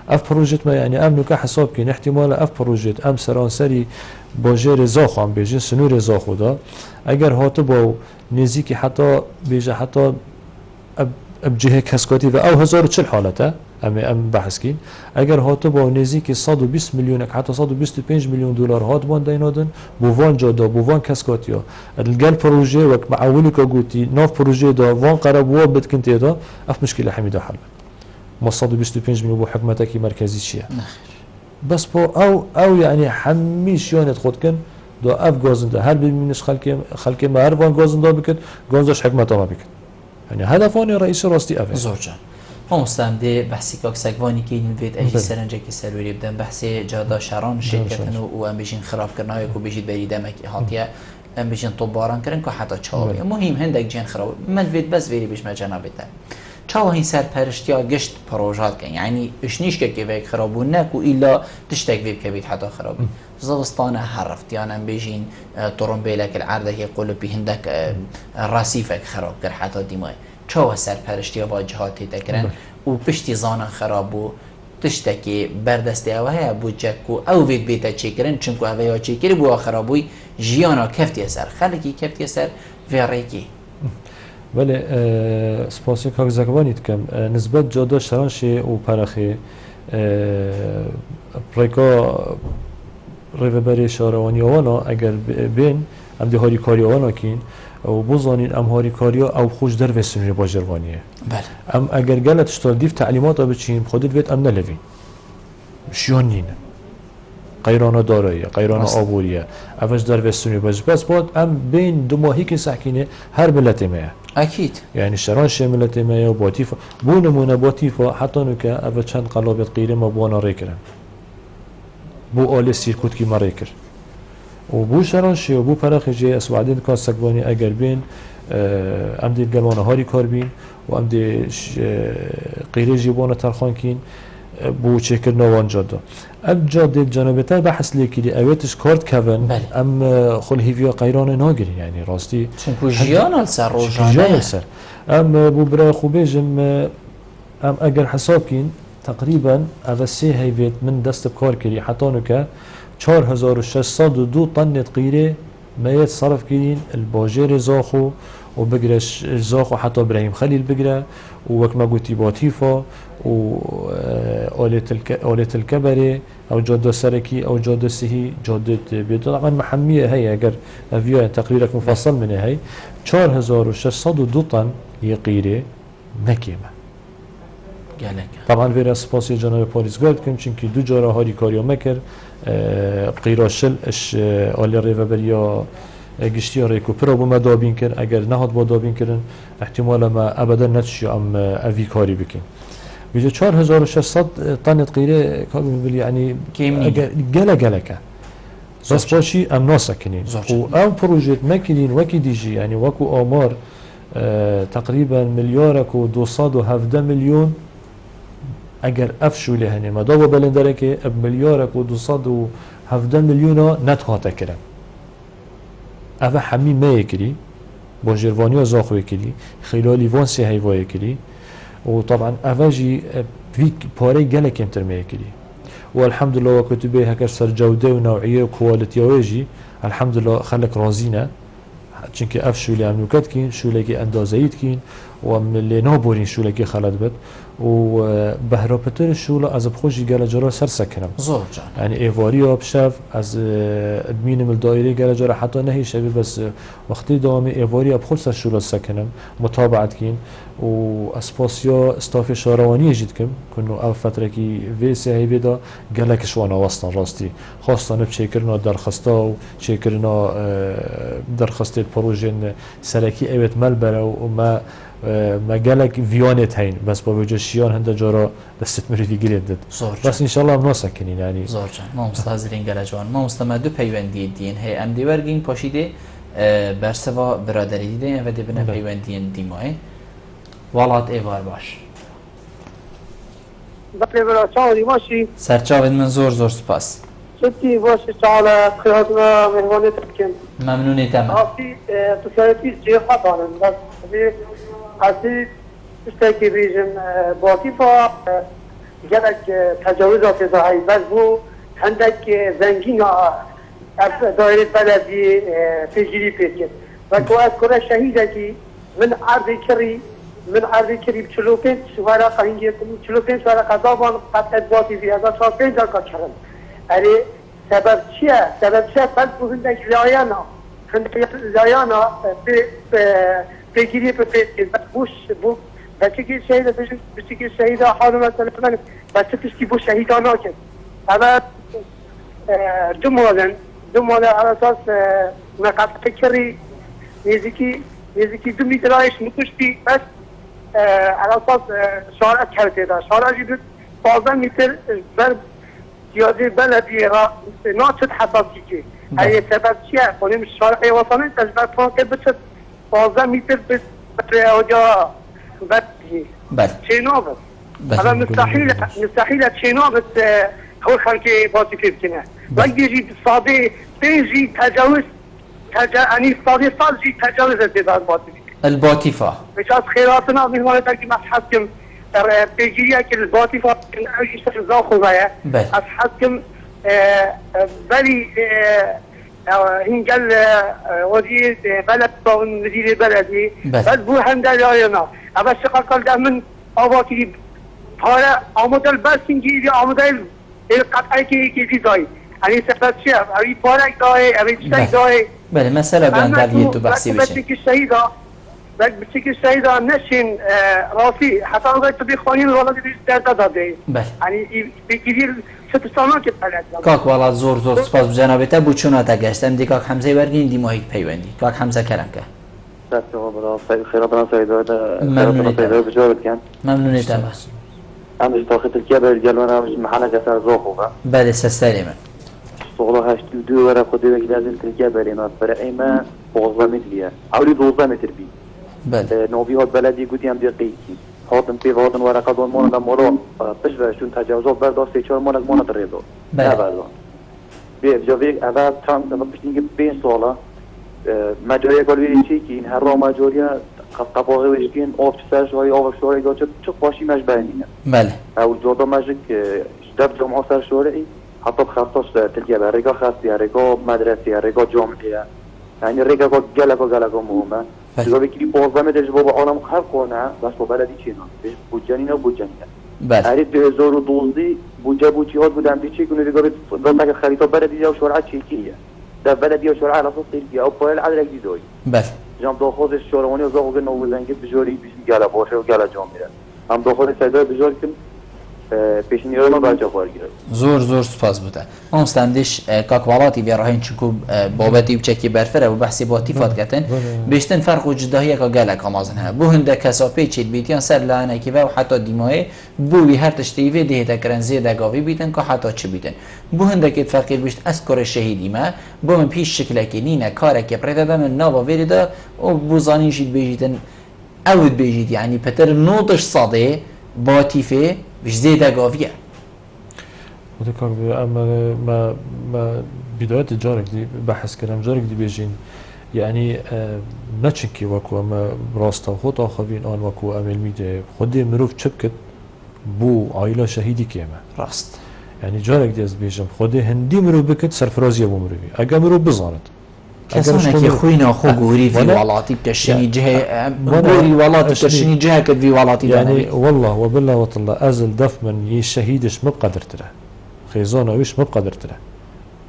اف بروجيت ما يعني امنو كحساب كين احتمال اف بروجيت ام سرانسري باجر زاخام بيجن سنور زاخودا اگر هاتو با نزيكي حتى بيجه حتى بجهه كسكاتي و او 1040 حالته ام بحث کین اگر هاتو با نزدیک 120 میلیون حتی 125 میلیون دلار هات بان دینادن بوان جادا بوان کسکاتیا الگل پروژه وقت معولی که گویی ناف پروژه دا وان قرب و بد کنت دا اف مشکل حمیده حل ما 125 میلیون بو حکومت کی مرکزی چیه بس با او یعنی همیش یانت خود کن دا اف گازنده هر ببینش خلک ما هر وان گازنده بکن گازش حکمت ما بکن يعني هدفان رئيس راستي أفضل. زوجة. ما مستعمده بحثي كاك سقواني كي نفيد أجي سرنجة كسروري بدن بحثي جادا شران شركتنا وأم بيجين خراب كرنا يكو بيجي بريدمك هاتيا أم بيجين طباران كرن كو حتى تشاوي مهم هندك جين خراب من فيد بس فيري بيش ما جنابته. چاوهی سر پرشتیا گشت پروژات کن یعنی اشنیش که ویک خرابون نکو ایلا تشتک ویب که بید حتی خرابون زوستانه هرفتیانم بیجین طرمبیلک العرده که قلبی هندک راسیفک خراب کر حتی دیمای چاوه سر پرشتیا با جهاتی تکرن و پشتی زانن خرابو تشتکی بردستی اوه بودجکو او وید بیتا چیکرن چونکو اوه یا چیکری بو خرابوی جیانا کفتی سر خلکی کفتی سر ویریکی بله سپاسی که زکوانید کم نسبت جدا شرانش و پرخی ریکا ریوبری شهروانی آوانا اگر بین ام دی هاری کاری آوانا کین و بزانین ام هاری کاری او خوش در وسنی با جروانیه بله ام اگر گلت اشتال دیف تعلیمات بچین خودت بیت ام نلوین شیان نینه قیران داراییه قیران آبوریه اوش در وسنی باش بس بود ام بین دو ماهی که سحکینه هر ملت میه اكيد يعني شران شملت ما وباتيفا بونمونا باتيفا حتى نوكا أبا چند قلابت قيرة ما بوانا ريكرن بو آل سيركوت كي ما ريكر وبو شران شي وبو پرخي جي اسوعدين كان سكباني اگر بين ام دي القلوانا هاري كار بين و ام دي قيرة جيبوانا ترخان كين بو چكر نوان جادا اب جاده جانبتا بحث ليكي اويتش كارد كفن ام خل هيفيا قيران ناگري يعني راستي چونكو جيان السر روجانه ام بو برا خوبيجم ام اگر حساب كين تقريبا اوسي هيفيت من دست بكار كري حتى نوكا 4602 طن قيره ما يتصرف كرين الباجير زاخو وبقرش زاخو حتى ابراهيم خليل بقرا ووكما قلتي باتيفا و آلة الكبري او جادة سركي او جادة سهي جادة بيض طبعا محمية هي اگر افيا تقريرك مفصل من هي 4602 طن يقيري نكيمة طبعا فيرا سباسي جناب باريس قلت كم چونكي دو جارة هاري كاريا مكر قيراشل اش آلة ريفابريا گشتی ریکو پرو با دابین کن اگر نهاد با دابین کردن احتمالا ما ابدا نتشی ام اوی کاری بکن بیجا 4600 طن قیره یعنی گله که بس باشی ام ناسا کنین و او پروژیت مکنین وکی دیجی یعنی وکو آمار تقریبا ملیارک و 217 میلیون اگر افشو لهنه ما دابا بلندره که اب ملیارک و 217 میلیون نت هاته کرن اوه همین ما یکری با جروانی ها زاخو یکری خلالی وان سی هیوا یکری و طبعا اوه جی وی پاره گله کمتر ما یکری و الحمدلله وقتی به هکر سر جوده و نوعیه و کوالیتی ها جی الحمدلله خلق رازینه چونکه اف شولی امنوکت کین شولی که اندازهید کین و ملی نابورین شولی که خلط بد و بهراپتر شولا از بخوشی گله جرا سر سکنم زور جان يعني ايفاري بشاف از ادمين من الدائرة قال جرى حتى نهي شبي بس وقتي دوامي ايفاري بخلص الشورى السكنم متابعة كين واسباسيا استافي شهروانية جدكم كنو او فترة كي فيسي هاي بيدا قالك شوانا وسطا راستي خاصة بشيكرنا درخستا وشيكرنا درخستي البروجين سركي ايوت ملبرة وما ما قالك فيونت هين بس بوجه شيان هنده جارا دستمری في گرید بس ان شاء الله مناسب کنین يعني زور جان ما مستحضرين گله جوان ما مستمدو پیوندی دین هی ام دی ورگین پاشیده برسوا برادری دیده و دی بنا پیوندی دیمای والات ایوار باش بله بله چاوی باشی سرچاوید من زور سپاس شدی باشی تعالی خیاتنا مهمانیت بکن ممنونی تمام آفی تصارفی جیخا دارم بس هستی اشتاکی بیجم باطیفا گلک تجاوزات زهایی بس بو هندک زنگین دایره بلدی پیجیری پیکن و که از کره شهیده که من عرضی کری بچلوپین شوارا قهینگی چلوپین شوارا قضابان قطعت باطیفی از شاپین دارکا کرن اری سبب چیه؟ بس بو هندک لایانا پیگیری پیکن بس بو بچه که شهید حال مثلا من بچه پشتی بو شهیدانا کن اما دو مال على اساس نقاط فکری نزدیکی 2 میترایش مکشتی بس على اساس شارع کرده دا شارع جدید 12 میتر بر زیاده بلدی را ناچد حساسی که ای سبب چیه؟ خونیم شارع وطنی تجربه فانکه بچه 12 میتر بر اوجا بدي تشينوبل هذا مستحيل تشينوبل هو خلقي باتي كيبتنا بقي يجي صادي بيجي تجاوز يعني صادي صالجي تجاوز باتي الباتيفا مش از خيراتنا من ولا تاكي ما تحكم بيجي كل الباتيفا اي شيء زاخو بها حكم بلي هنقل وزير بلد مدير البلدي بس بو هندا لاينا اما شقاق من اواكي بارا آمده البسینگی آمده این قطعه که دیدای یعنی سفر چیه اوی پارک دای اوی چی دای بله مثلا بیان تو بحثی بشه بچه که شهیدا نشین راستی حتی اگر تو بخوانین والا دیش درد داده بله یعنی بگیری شتستانا که پلد کاک والا زور سپاس بجنابتا بوچونا تا گشتم دی کاک حمزه برگین دی ماهیک پیوندی کاک حمزه کلم که خیراتنا سيدات ممنونیت بجورت كان ممنونیت اما عندش طاقة الكبر جلونا مش محلة جسر زوخوها بله سستالما صغلها دو ورا خدي لازم الكبر هنا فرق ما بوظمت ليها أولي بوظمت بي بله نوبي هاد بلدي قلت يام دقيقي هاتم في غادن ورا قدون مونا مرام بشبه شون تجاوزات برداشت 4 مونك مونا الرضا بله. لا بردان بجاويك أبا تام بشتيجي بين صالة مجاري قالوا شيء كين هر مجاري قباغي وشكين آف سرش وای آف شوری گاچه چه باشی مجبرینه بله او جدا مجک دب جمعه سر شوری حتی خاصش تلقي رجا خاصي رجا مدرسي رجا جامعه يعني رجا جلقا مهمه دیگه بگیری بازم تجربه با عالم خلق کنه بس با بلدی چینا بودجانینا بودجانینا بله هری 2012 بودجهات بودن دیگه کنه دیگه دو تا خریطه بلدی یا شورای چیکیه ده بلدی یا شورای على اساس تلقي او پایل عدل جدیدی بله جام دو خود شورانی و زاغ نو بزنگی بجوری گلا باشه و گلا جامعه هم دو خود سیدا بجوری که پیشنیار ما بچه خوار گیره زور سپاس بوده اون استندش کاکوالاتی بیا راهین چکو بابتی بچکی برفره و بحثی باتی فات کتن بیشتن فرق و جداهی که گلک آمازن ها بو هنده کسافه چید بیتیان سر لعنه که و حتی دیمای بوی هر تشتیوه ده تکرن زیده گاوی بیتن که حتی چه بیتن بو هنده که فرقی بیشت از کار شهیدی ما بو من پیش شکل که نینه کاره که پرده دم نابا ویرده و بوزانی شید بیجیتن اود بیجید یعنی پتر نوتش صاده باتیفه بش زیده گاویه وذكر اما ما بداية جارك دي بحث كلام جارك دي بيجين يعني نتشكي وكو اما راستا خطا خبين آن وكو امل ميده خودي مروف چبكت بو عائلة شهيدي كيما راست يعني جارك دي از بيجم خودي هندي مروف بكت سرفرازية بو مروفي اگه مروف بزانت کسانه که خوینا خو گوری فی ولاتی بتشنی جهه گوری ولاتی بتشنی جهه کد فی ولاتی يعني والله وبالله وطلع ازل دف من يشهيدش ما بقدرت له خيزانه ويش ما بقدرت له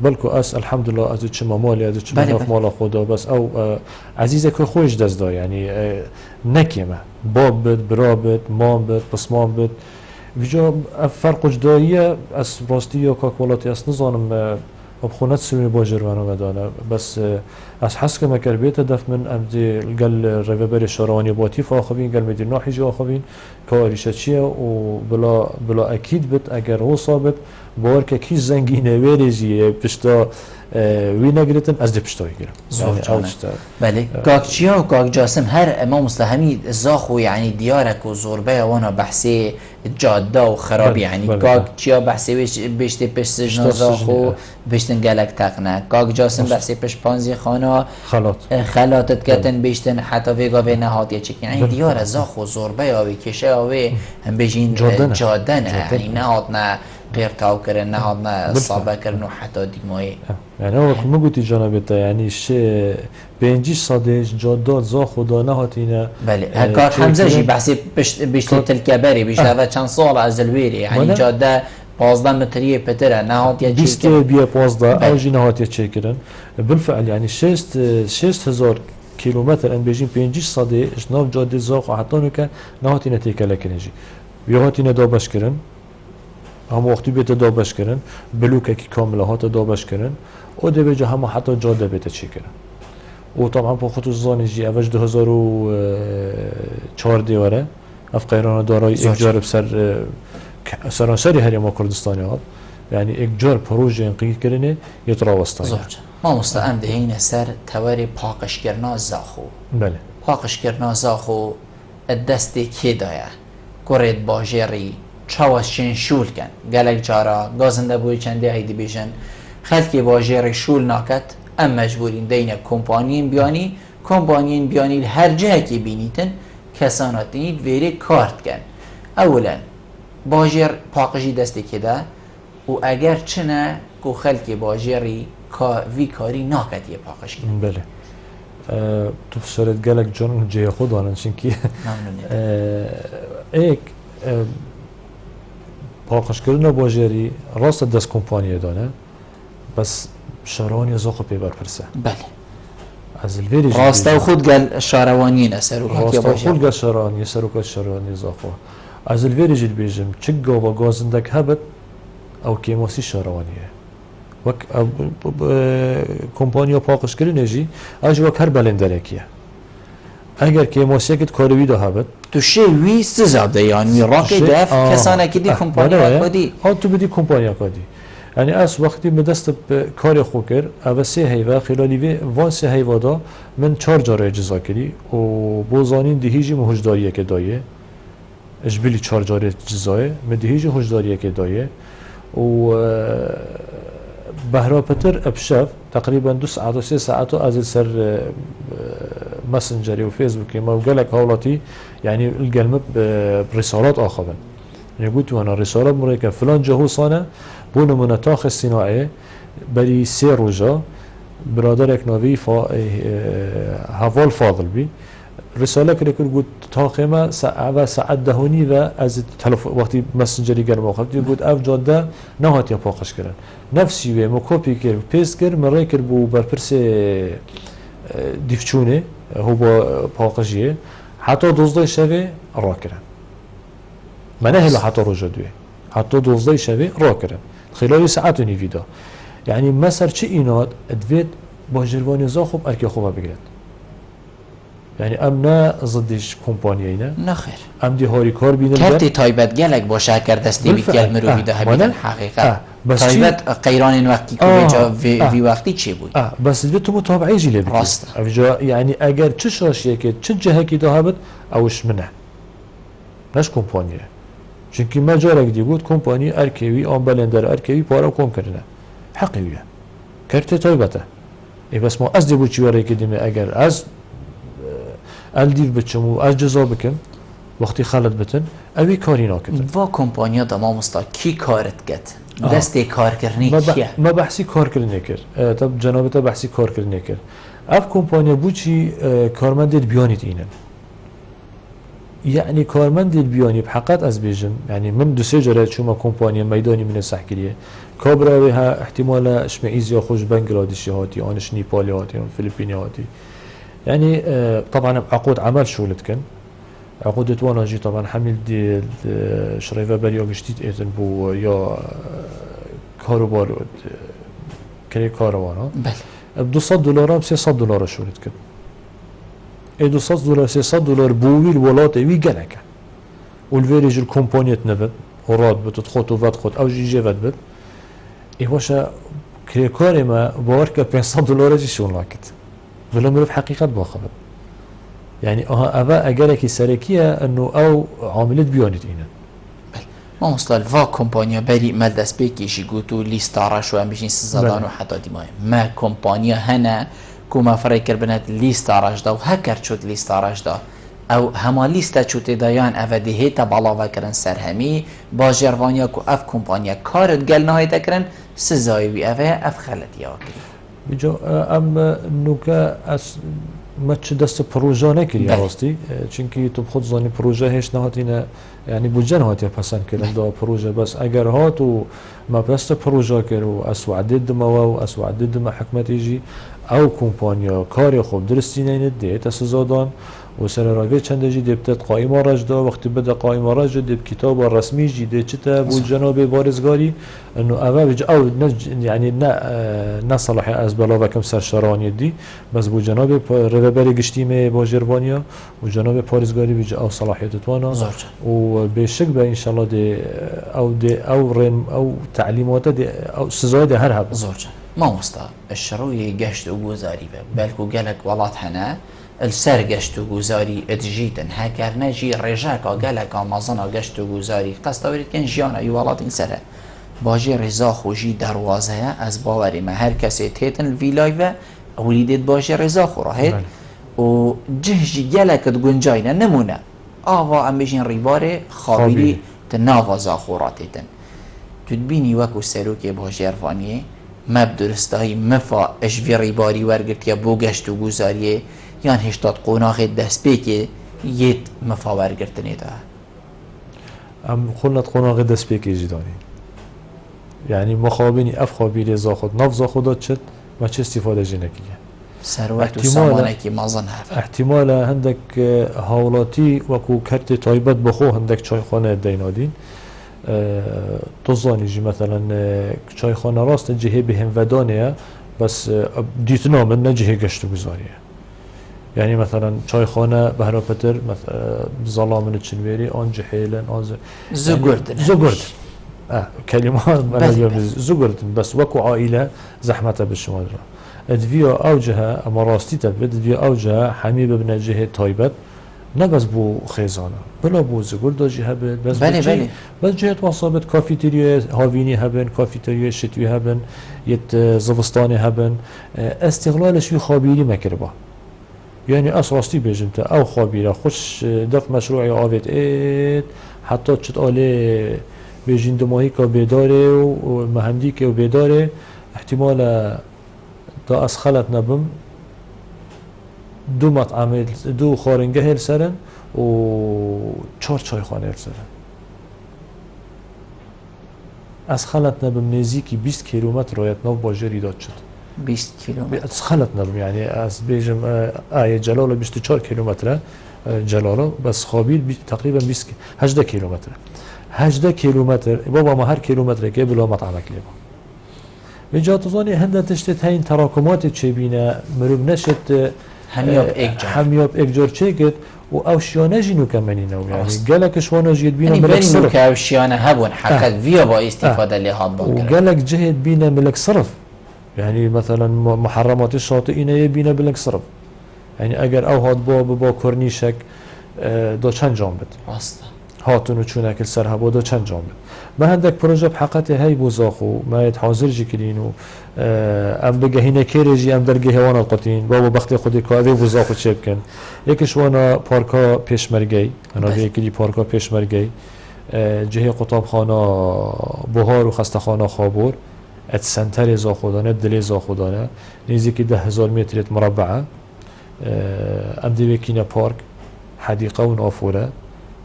بلكو اس الحمد لله از چما مالي از چما نف مال خدا بس او عزيزه که خوش دزدا يعني نكيمه باب بد برابط مام بد بسمام بد وجا فرق جدايه اس راستيه كاكولاتي اس نظام بخونت سوی باجر منو مدانه بس از حس که مکر بیت دف من امدی گل روبر شارانی باتی فاخوین گل مدیر ناحی جا خوین کاریشه چیه و بلا اکید بت اگر هو ثابت بار که کی زنگینه وریزی پشتا وی نگرتن از دی پشتا گیرم بله کاکچیا و کاک جاسم هر امام مستهمی زاخو یعنی دیارک و زوربه وانا بحثی جاده و خرابی یعنی کاکچیا بحثی بشتی پشت سجن زاخو بشتن گلک تقنه کاک جاسم بحثی پشت پانزی خانه خلاتت کتن بشتن حتی ویگا وی نهاد یا چکی یعنی دیار زاخو زوربه آوی کشه آوی هم بجین جاده نه یعنی نهاد نه غير تاو كرن نهضنا صابا كرن وحتى ديماي يعني هو ما قلت جنابته يعني شيء بينجيش صادج جادات زا خدا نهاتينا بله هكار حمزه جي بحسي بيشتي الكباري بيشتغل كان صال از الويري يعني جاده 15 متريه بتره نهات يا جيست بيا 15 او جي نهات يا تشيكرن بالفعل يعني 6000 كيلومتر ان بيجين بينجيش صادي جناب جاده زاق حتى نك نهاتينا تيكلا كنجي بيهاتينا دابش كرن هم وقتی بیت دابش کردن بلوکه کی کاملا هات دابش کردن و ده بجا هم حتی جاده بیت چی کردن و طبعا با خود زانجی اوج 2004 دیواره اف قیران دارای اجار بسر سرانسری هری ما کردستانی ها یعنی اجار پروژه انقیق کردنه یتراوستانی ما مستعم دهین سر تواری پاکش کردن زاخو بله پاکش کردن زاخو الدستی کی دایا کرد باجری چاوشین شول کن گلک جارا گازنده بوی چنده هیدی بیشن خلقی باجر شول ناکت ام مجبورین دین کمپانین بیانی هر جه که بینیتن کسانات دینید ویری کارت کن اولا باجر پاقشی دستی که ده و اگر چنه که خلقی باجری وی کاری ناکت یه پاقش کن بله تو فسرت گلک جان جه خود آنن چنکی ایک پاقشکردن باجری راست دست کمپانی دانه بس شارانی زاخو پیبر پرسه بله از الویری راسته خود گل شاروانی نسر و که راستا باشه خود شارانی سروکات شارانی زاخو از الویری جل بیجم چه گاوا گازندک هبت او کیماسی شارانیه وک کمپانی پاقشکردن جی اج وک هر بلندرکیه اگر کیماسی کت کاروی ده هبت تو شوی سزاده یعنی راکی دف کسانه که دی کمپانی کدی تو بدی کمپانی کدی یعنی از وقتی به دست کار خو کرد اول سه هیوا خلالی وان سه هیوا دا من 4 جاره اجزا کردی و بوزانین دهیجی مهجداریه که دایه اجبلی 4 جاره اجزاه من دهیجی مهجداریه که دایه و بهراپتر ابشف تقریبا 2 ساعت و 3 ساعت از سر مسنجری و فیسبوکی ما وقالك هولاتي يعني القلم برسالات آخرين يعني قلت وانا رسالة مريكا فلان جهو صانع بون منطاق الصناعي بري 3 روجا برادرك نوي هوال فاضل بي رسالة كده قلت تاقيمة ساعت دهوني و از وقتی مسنجری گرم آخفتی قلت اف جاده نهات یا پاقش کرن نفسی و مکوپی کرد پیست کرد مرای کرد بو برپرس دیفچونه هو پاقشیه حتی 12 شبه را کرن منه هلا حتی روزه دوه حتی 12 شبه را کرن خلال ساعت و نیویدا یعنی مثلا چه اینات ادوید با جروانی زا خوب ارکی خوبه بگیرد یعنی ام نه ضدش کمپانیایی نه نخیر ام دی هاری کار بینم کرتی تایبت گلک باشه کر دستی بیکل مروی ده هبیدن حقیقت تایبت قیران وقتی که بجا وی وقتی چی بود بس البته تو متابعه جی لبید راست یعنی اگر چه شاشیه که چه جهه که دهابد اوش منه نش کمپانیه چونکی ما جارک دی بود کمپانی ارکیوی آن بلندر ارکیوی پارا کم کرنه حقیقیه کرتی تایبته ای بس ما از دی بود چی واره که دیمه اگر از الدیف بچم و از جزا بکن وقتی خالد بتن اوی کاری ناکتن و کمپانیا دما مستا کی کارت کت دستی کار کرنی کیه ما بحثی کار کرنی کرد طب جنابتا بحثی کار کرنی کرد اف کمپانیا بوچی کارمندت بیانیت اینن یعنی کارمندت بیانی بحقیقت از بیجم یعنی من 2-3 جرات شما کمپانیا میدانی من سحکریه کابراوی ها احتمال اشمعیز یا خوش بنگلادشی هاتی آنش نیپالی هاتی آن فیلیپینی هاتی يعني طبعا عقود عمل شولت كان عقود توانجي طبعا حمل دي شريفه بريو مشتيت ايتن بو يا كاروبار كري كاروانا ب $200 $300 شولت كان اي $200 $300 بوي الولات وي قالك والفيريج الكومبانيات نبت وراد بتدخل وفات خد او جي بت اي واشا كري كاري ما بوركا $500 جي شون لاكت ولا مرف حقيقة باخبر يعني أبا أجرك السركية إنه أو عاملات بيانت إينا ما مصطلح فا كومبانيا بري ما دست بيكيش يقولوا ليستارا شو أم بيجين سزادان وحتى دماء ما كومبانيا هنا كوما فريكر بنات ليستاراش دا وهكر شوت ليستاراش دا او هما ليستا شوت دايان أفدي هيتا بالاوا كرن سرهمي باجروانيا كو اف كومبانيا كارت قل نهايتا كرن سزايوي أفا اف خلتي آكري بجا ام نوكا اس ما تش دست پروژه نکردی راستی چونکی تو خود زانی پروژه هیچ نهاتینه یعنی بودجه هاتی پسند کردن دا پروژه بس اگر هاتو ما پست پروژه کرو اس وعدد ما و اس وعدد ما حکمتی جی او کمپانیا کاری خوب درستی نینه دیت سزادان و سر راوی چند جی دبتت قائمه راج دا وقتی بده قائمه راج دب کتاب رسمی جی ده چتا بود جناب بارزگاری انه اول او يعني نه صلاح از بلا و کم سرشارانی دی بس بود جناب رهبری گشتیم با جربانیا و جناب پارزگاری بیج او صلاحیت توانا و به شک به ان شاء الله او تعلیمات دی او سزای ده هر هب زوج ما مستا الشروي قشت وجوزاري بالكو قالك والله هنا السر قشت وجوزاري اتجيتن هكر نجي رجاك قالك امازون قشت وجوزاري قصد وريد كان جيانا يوالات انسره باجي رضا خوجي دروازه از باوري ما هر کسی تيتن الفيلايفا وليدت باجي رضا خو راهيد و جهجي قالك تقنجاينا نمونه آوا ام بيجين ريباري خابيري تنافا زاخوراتيتن تدبيني وكو سروكي باجي ارفانيه مب درستایی مفا اجوی ریباری ورگرد یا بو گشت و گوزاریه یان هشتاد قوناخ دست بی که یت مفا ورگردنی ده ام خلت قناغ دست بيكي جداني يعني مخابني اف خابير زاخد نف زاخدات شد ما چه استفاده جنكيه ثروت و سامانکی مازن هفت احتمال هندك هاولاتی وكو كرت تايبت بخو هندك چایخانه دینادین تظاني جي مثلا چایخانه راست جهه بهم ودانه بس ديتنا من جهه گشت گذاریه يعني مثلا چایخانه بهراپتر ظلامن چنويري آن جهيلن آن زغردن كلمات زغردن بس وكو عائله زحمته بالشمال ادفيا اوجها اما راستي تبد ادفيا اوجها حميب ابن جهه تايبت نبس بو خيزانه بلا بو زغرد جهه بس بله بس جهه وصابت كافيتيريا هافيني هبن كافيتيريا شتوي هبن يت زفستاني هبن استغلال شوي خابيري مكربه يعني اساسي بجمت او خابيره خوش دف مشروعي اويت حتى تشت عليه بيجين دماهي كا بيداره ومهندي كا بيداره احتمال تا از خلط نبم دو مطعم دو خارنگه هل سرن و 4 چایخانه هل سرن از خلط نبم نزیکی 20 کیلومتر رایت نو باجری داد شد 20 کیلومتر از خلط نبم يعني از بيجم جلاله 24 کیلومتره جلاله بس خابيل تقريبا 20 18 کیلومتر 18 کیلومتر بابا ما هر کیلومتر که بلا مطعمك لبا بجا تظني هنده تشتت هين تراكمات تشبينا مرب نشت همياب اكجار چيكت و اوشيانه جينو كمانينو يعني قالك شوانا جيد بينا ملك صرف يعني بينو كاوشيانه هبون حقا فيا با استفاده لهاد بانكرا وقالك جهد بينا ملك صرف يعني مثلا محرمات الشاطئين يبينا ملك صرف يعني اگر او هاد با كورنيشك دا چند جانبت راستا هاتون و چونك السر هبا دا چند جانبت ما هندك پروژه بحقت هاي بوزاخو ما يتحاضر جي كرينو ام بگهينه كيرجي ام درگه هوانا القطين بابا بختي خودي كاوي بوزاخو چه بكن يكش وانا پاركا پیشمرگي انا بيكلي پاركا پیشمرگي جهه قطابخانه بهار و خستخانه خابور ات سنتر زاخودانه دل زاخودانه نزدیک 10,000 متر مربعه ام دي بكينه پارك حديقه و نافوره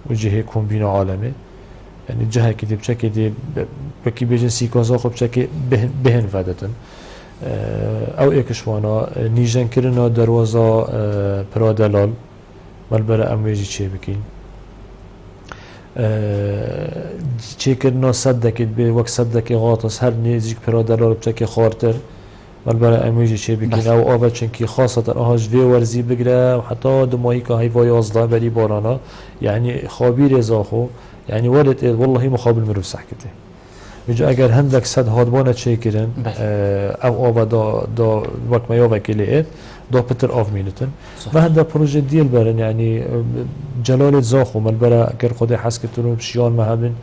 و جهه كومبينه عالمي يعني جهه كده بشكل بكي بيجن سيكونزا خب بشكل بهن فادتن او اكشوانا نيجن كرنا دروازه برادلال مالبرا امويجي چه بكين چه كرنا صدك به وقت صدك غاطس هر نيزيك برادلال بشكل خارتر مالبرا امويجي چه بكين او آبا چنكي خاصة اهاج في ورزي بگره وحتى دماهي که هيفا 11 بري بارانا يعني خابير زاخو يعني ولد والله مقابل مروف سحكته بيجا اگر هندك صد هادبانه چيكرن او آبا دا وقت ما يوبك لئت دا بتر آف مينتن و هنده پروژه ديل برن يعني جلالت زاخو مالبرا اگر خود حس كتنو بشيان مهبن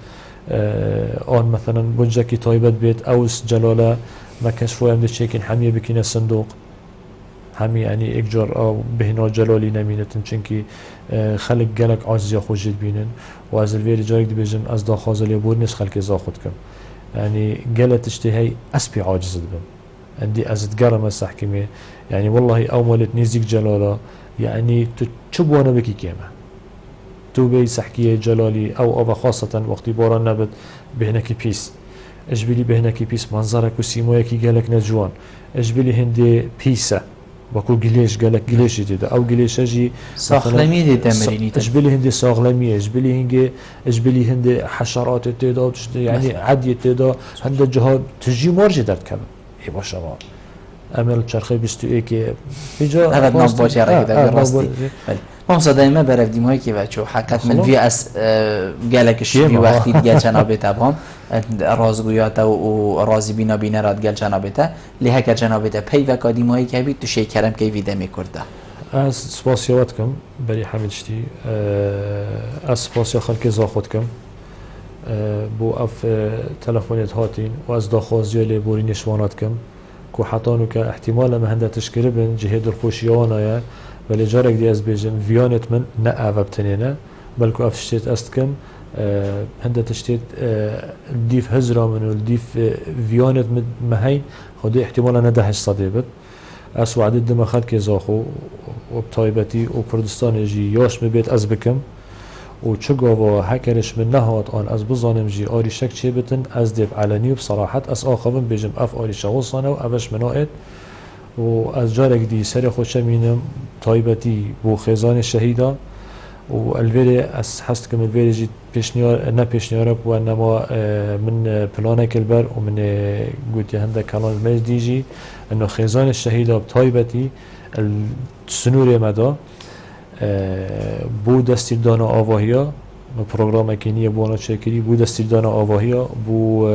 آن مثلا بنجاكي طايبت بيت اوس جلاله ما كانش روي امده چيكن حميه بكين الصندوق همي يعني اكجار او بهنا جلالي نمينتن چنكي خلق گلك عاجزي خوشید بينن و از الوير جارك دي بيجن از دا خازل يبور نش خلق زاخد كم يعني گلت اشتهي اسبي عاجز دبن عندي از تقرم السحكمي يعني والله او مالت نيزيك جلاله يعني تشبوانا بكي كيما تو بي سحكيه جلالي او ابا خاصة وقت باران نبت بهنكي بيس اجبلي بهنكي بيس منظرك و سيمويكي گلك نجوان اجبلي هندي بيسه وكو گلیش گلک گلیشی دیده او گلیشی ساغلمی دیده مرینیده اجبلی هندی ساغلمی اجبلی هندی حشرات دیده يعني عدی دیده هند جهاد تجی مارج درد کن ای باشه ما عمل چرخه 21 که اینجا هذا نباشه رکده راستی ما صدایما برفتیم هایی که بچه حقیقت من وی از گلکش وی وقتی گل جنابه هم رازگویات و رازی بینا بینه راد گل جنابه لیه که جنابه پی و کادیم هایی که بید تو شی کرم که ویده میکرده از سپاسیات کم بری حمدشتی از سپاسیا خلق زاخد کم بو اف تلفونیت هاتین و از داخوازی لیبوری نشوانات کم که حتانو که احتمال مهنده تشکره بین جهه درخوشیانه ولی جارك دي از بيجن فيانت من نأوى بتنينه بلكو افشتيت استكم هنده تشتيت ديف هزرا منو ديف فيانت مهين خودي احتمالا ندهش صديبت اس وعدد دم خلق زاخو وبطايبتي وكردستان جي ياش مبيت از بكم و چه گاوا هکرش من نهاد آن از بزانم جی آریشک چه بتن از دیب علنی و بصراحت از آخوان بجم اف آریشه وصانه و اوش منائد و از جارك دي سر خوش مینم تایبتی بو خزان شهیدا و الویری از حست کم الویری جی پیشنیار نه پیشنیار و انما من پلانه کلبر و من گوتی هنده کلان مجدی جی انه خزان الشهیدا بتایبتی السنور مدا بو دستیر دانا آواهیا پروگرام کنیه بونا چکری بو دستیر دانا آواهیا بو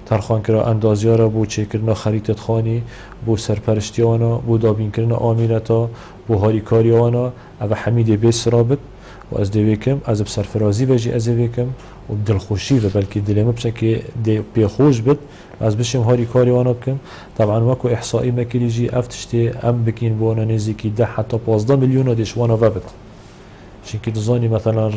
ترخان کرا اندازیارا بو چکرنا خریطت خانی بو سرپرشتیانا بو دابین کرنا آمینتا بو هاریکاریانا او حمید بیس رابط و از دویکم از بسرفرازی بجی از دویکم و دلخوشی و بلکه دلمه بشه که بیخوش بد از بشم هاریکاریانا بکم طبعا وکو احصایی مکلی جی افتشتی ام بکین بونا نزیکی 10 حتی 15 میلیون دیشوانا وبد چونکی دزانی مثلا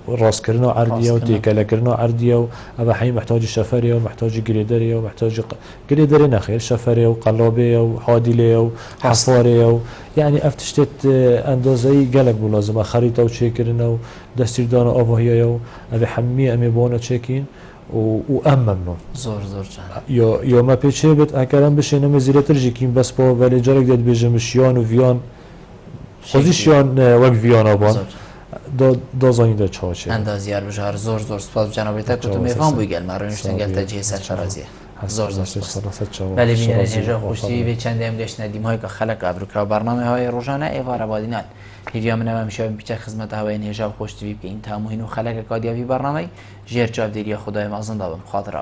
راس کرنا عردیه و تیکله کرنا عردیه و اوه حی محتاج شفریه و محتاج گریدریه و محتاج گریدری نخیر شفریه و قلابیه و حادیله و حفاریه و یعنی افتشتت اندازه‌ای گلک بو لازمه خریطه و چه کرنا و دستیردان آواهیه و اوه حمی امی بونا چکین و ام ممنون زور جان یا ما پیچه بد اکرم بشه نم زیرتر جکیم بس با ولی جارک داد بیجم شیان و ویان خوزیشیان وک ویان آبان دازانی در چاچه اندازیار بجار زور سپاس جناب تک تو میفهم بگل مرونشتن گل تجهیز سرفرازیه زور سپاس ولی بینر هجا خوشی و چند ام گشت ندیم های که خلق ابروکا برنامه های روزانه ایوار آبادینان هیویا من هم میشه بیچه خدمت هوای هجا خوشتی که این تاموهین و خلق کادیابی برنامه جر جاب دیری خدای مازن دابم خاطر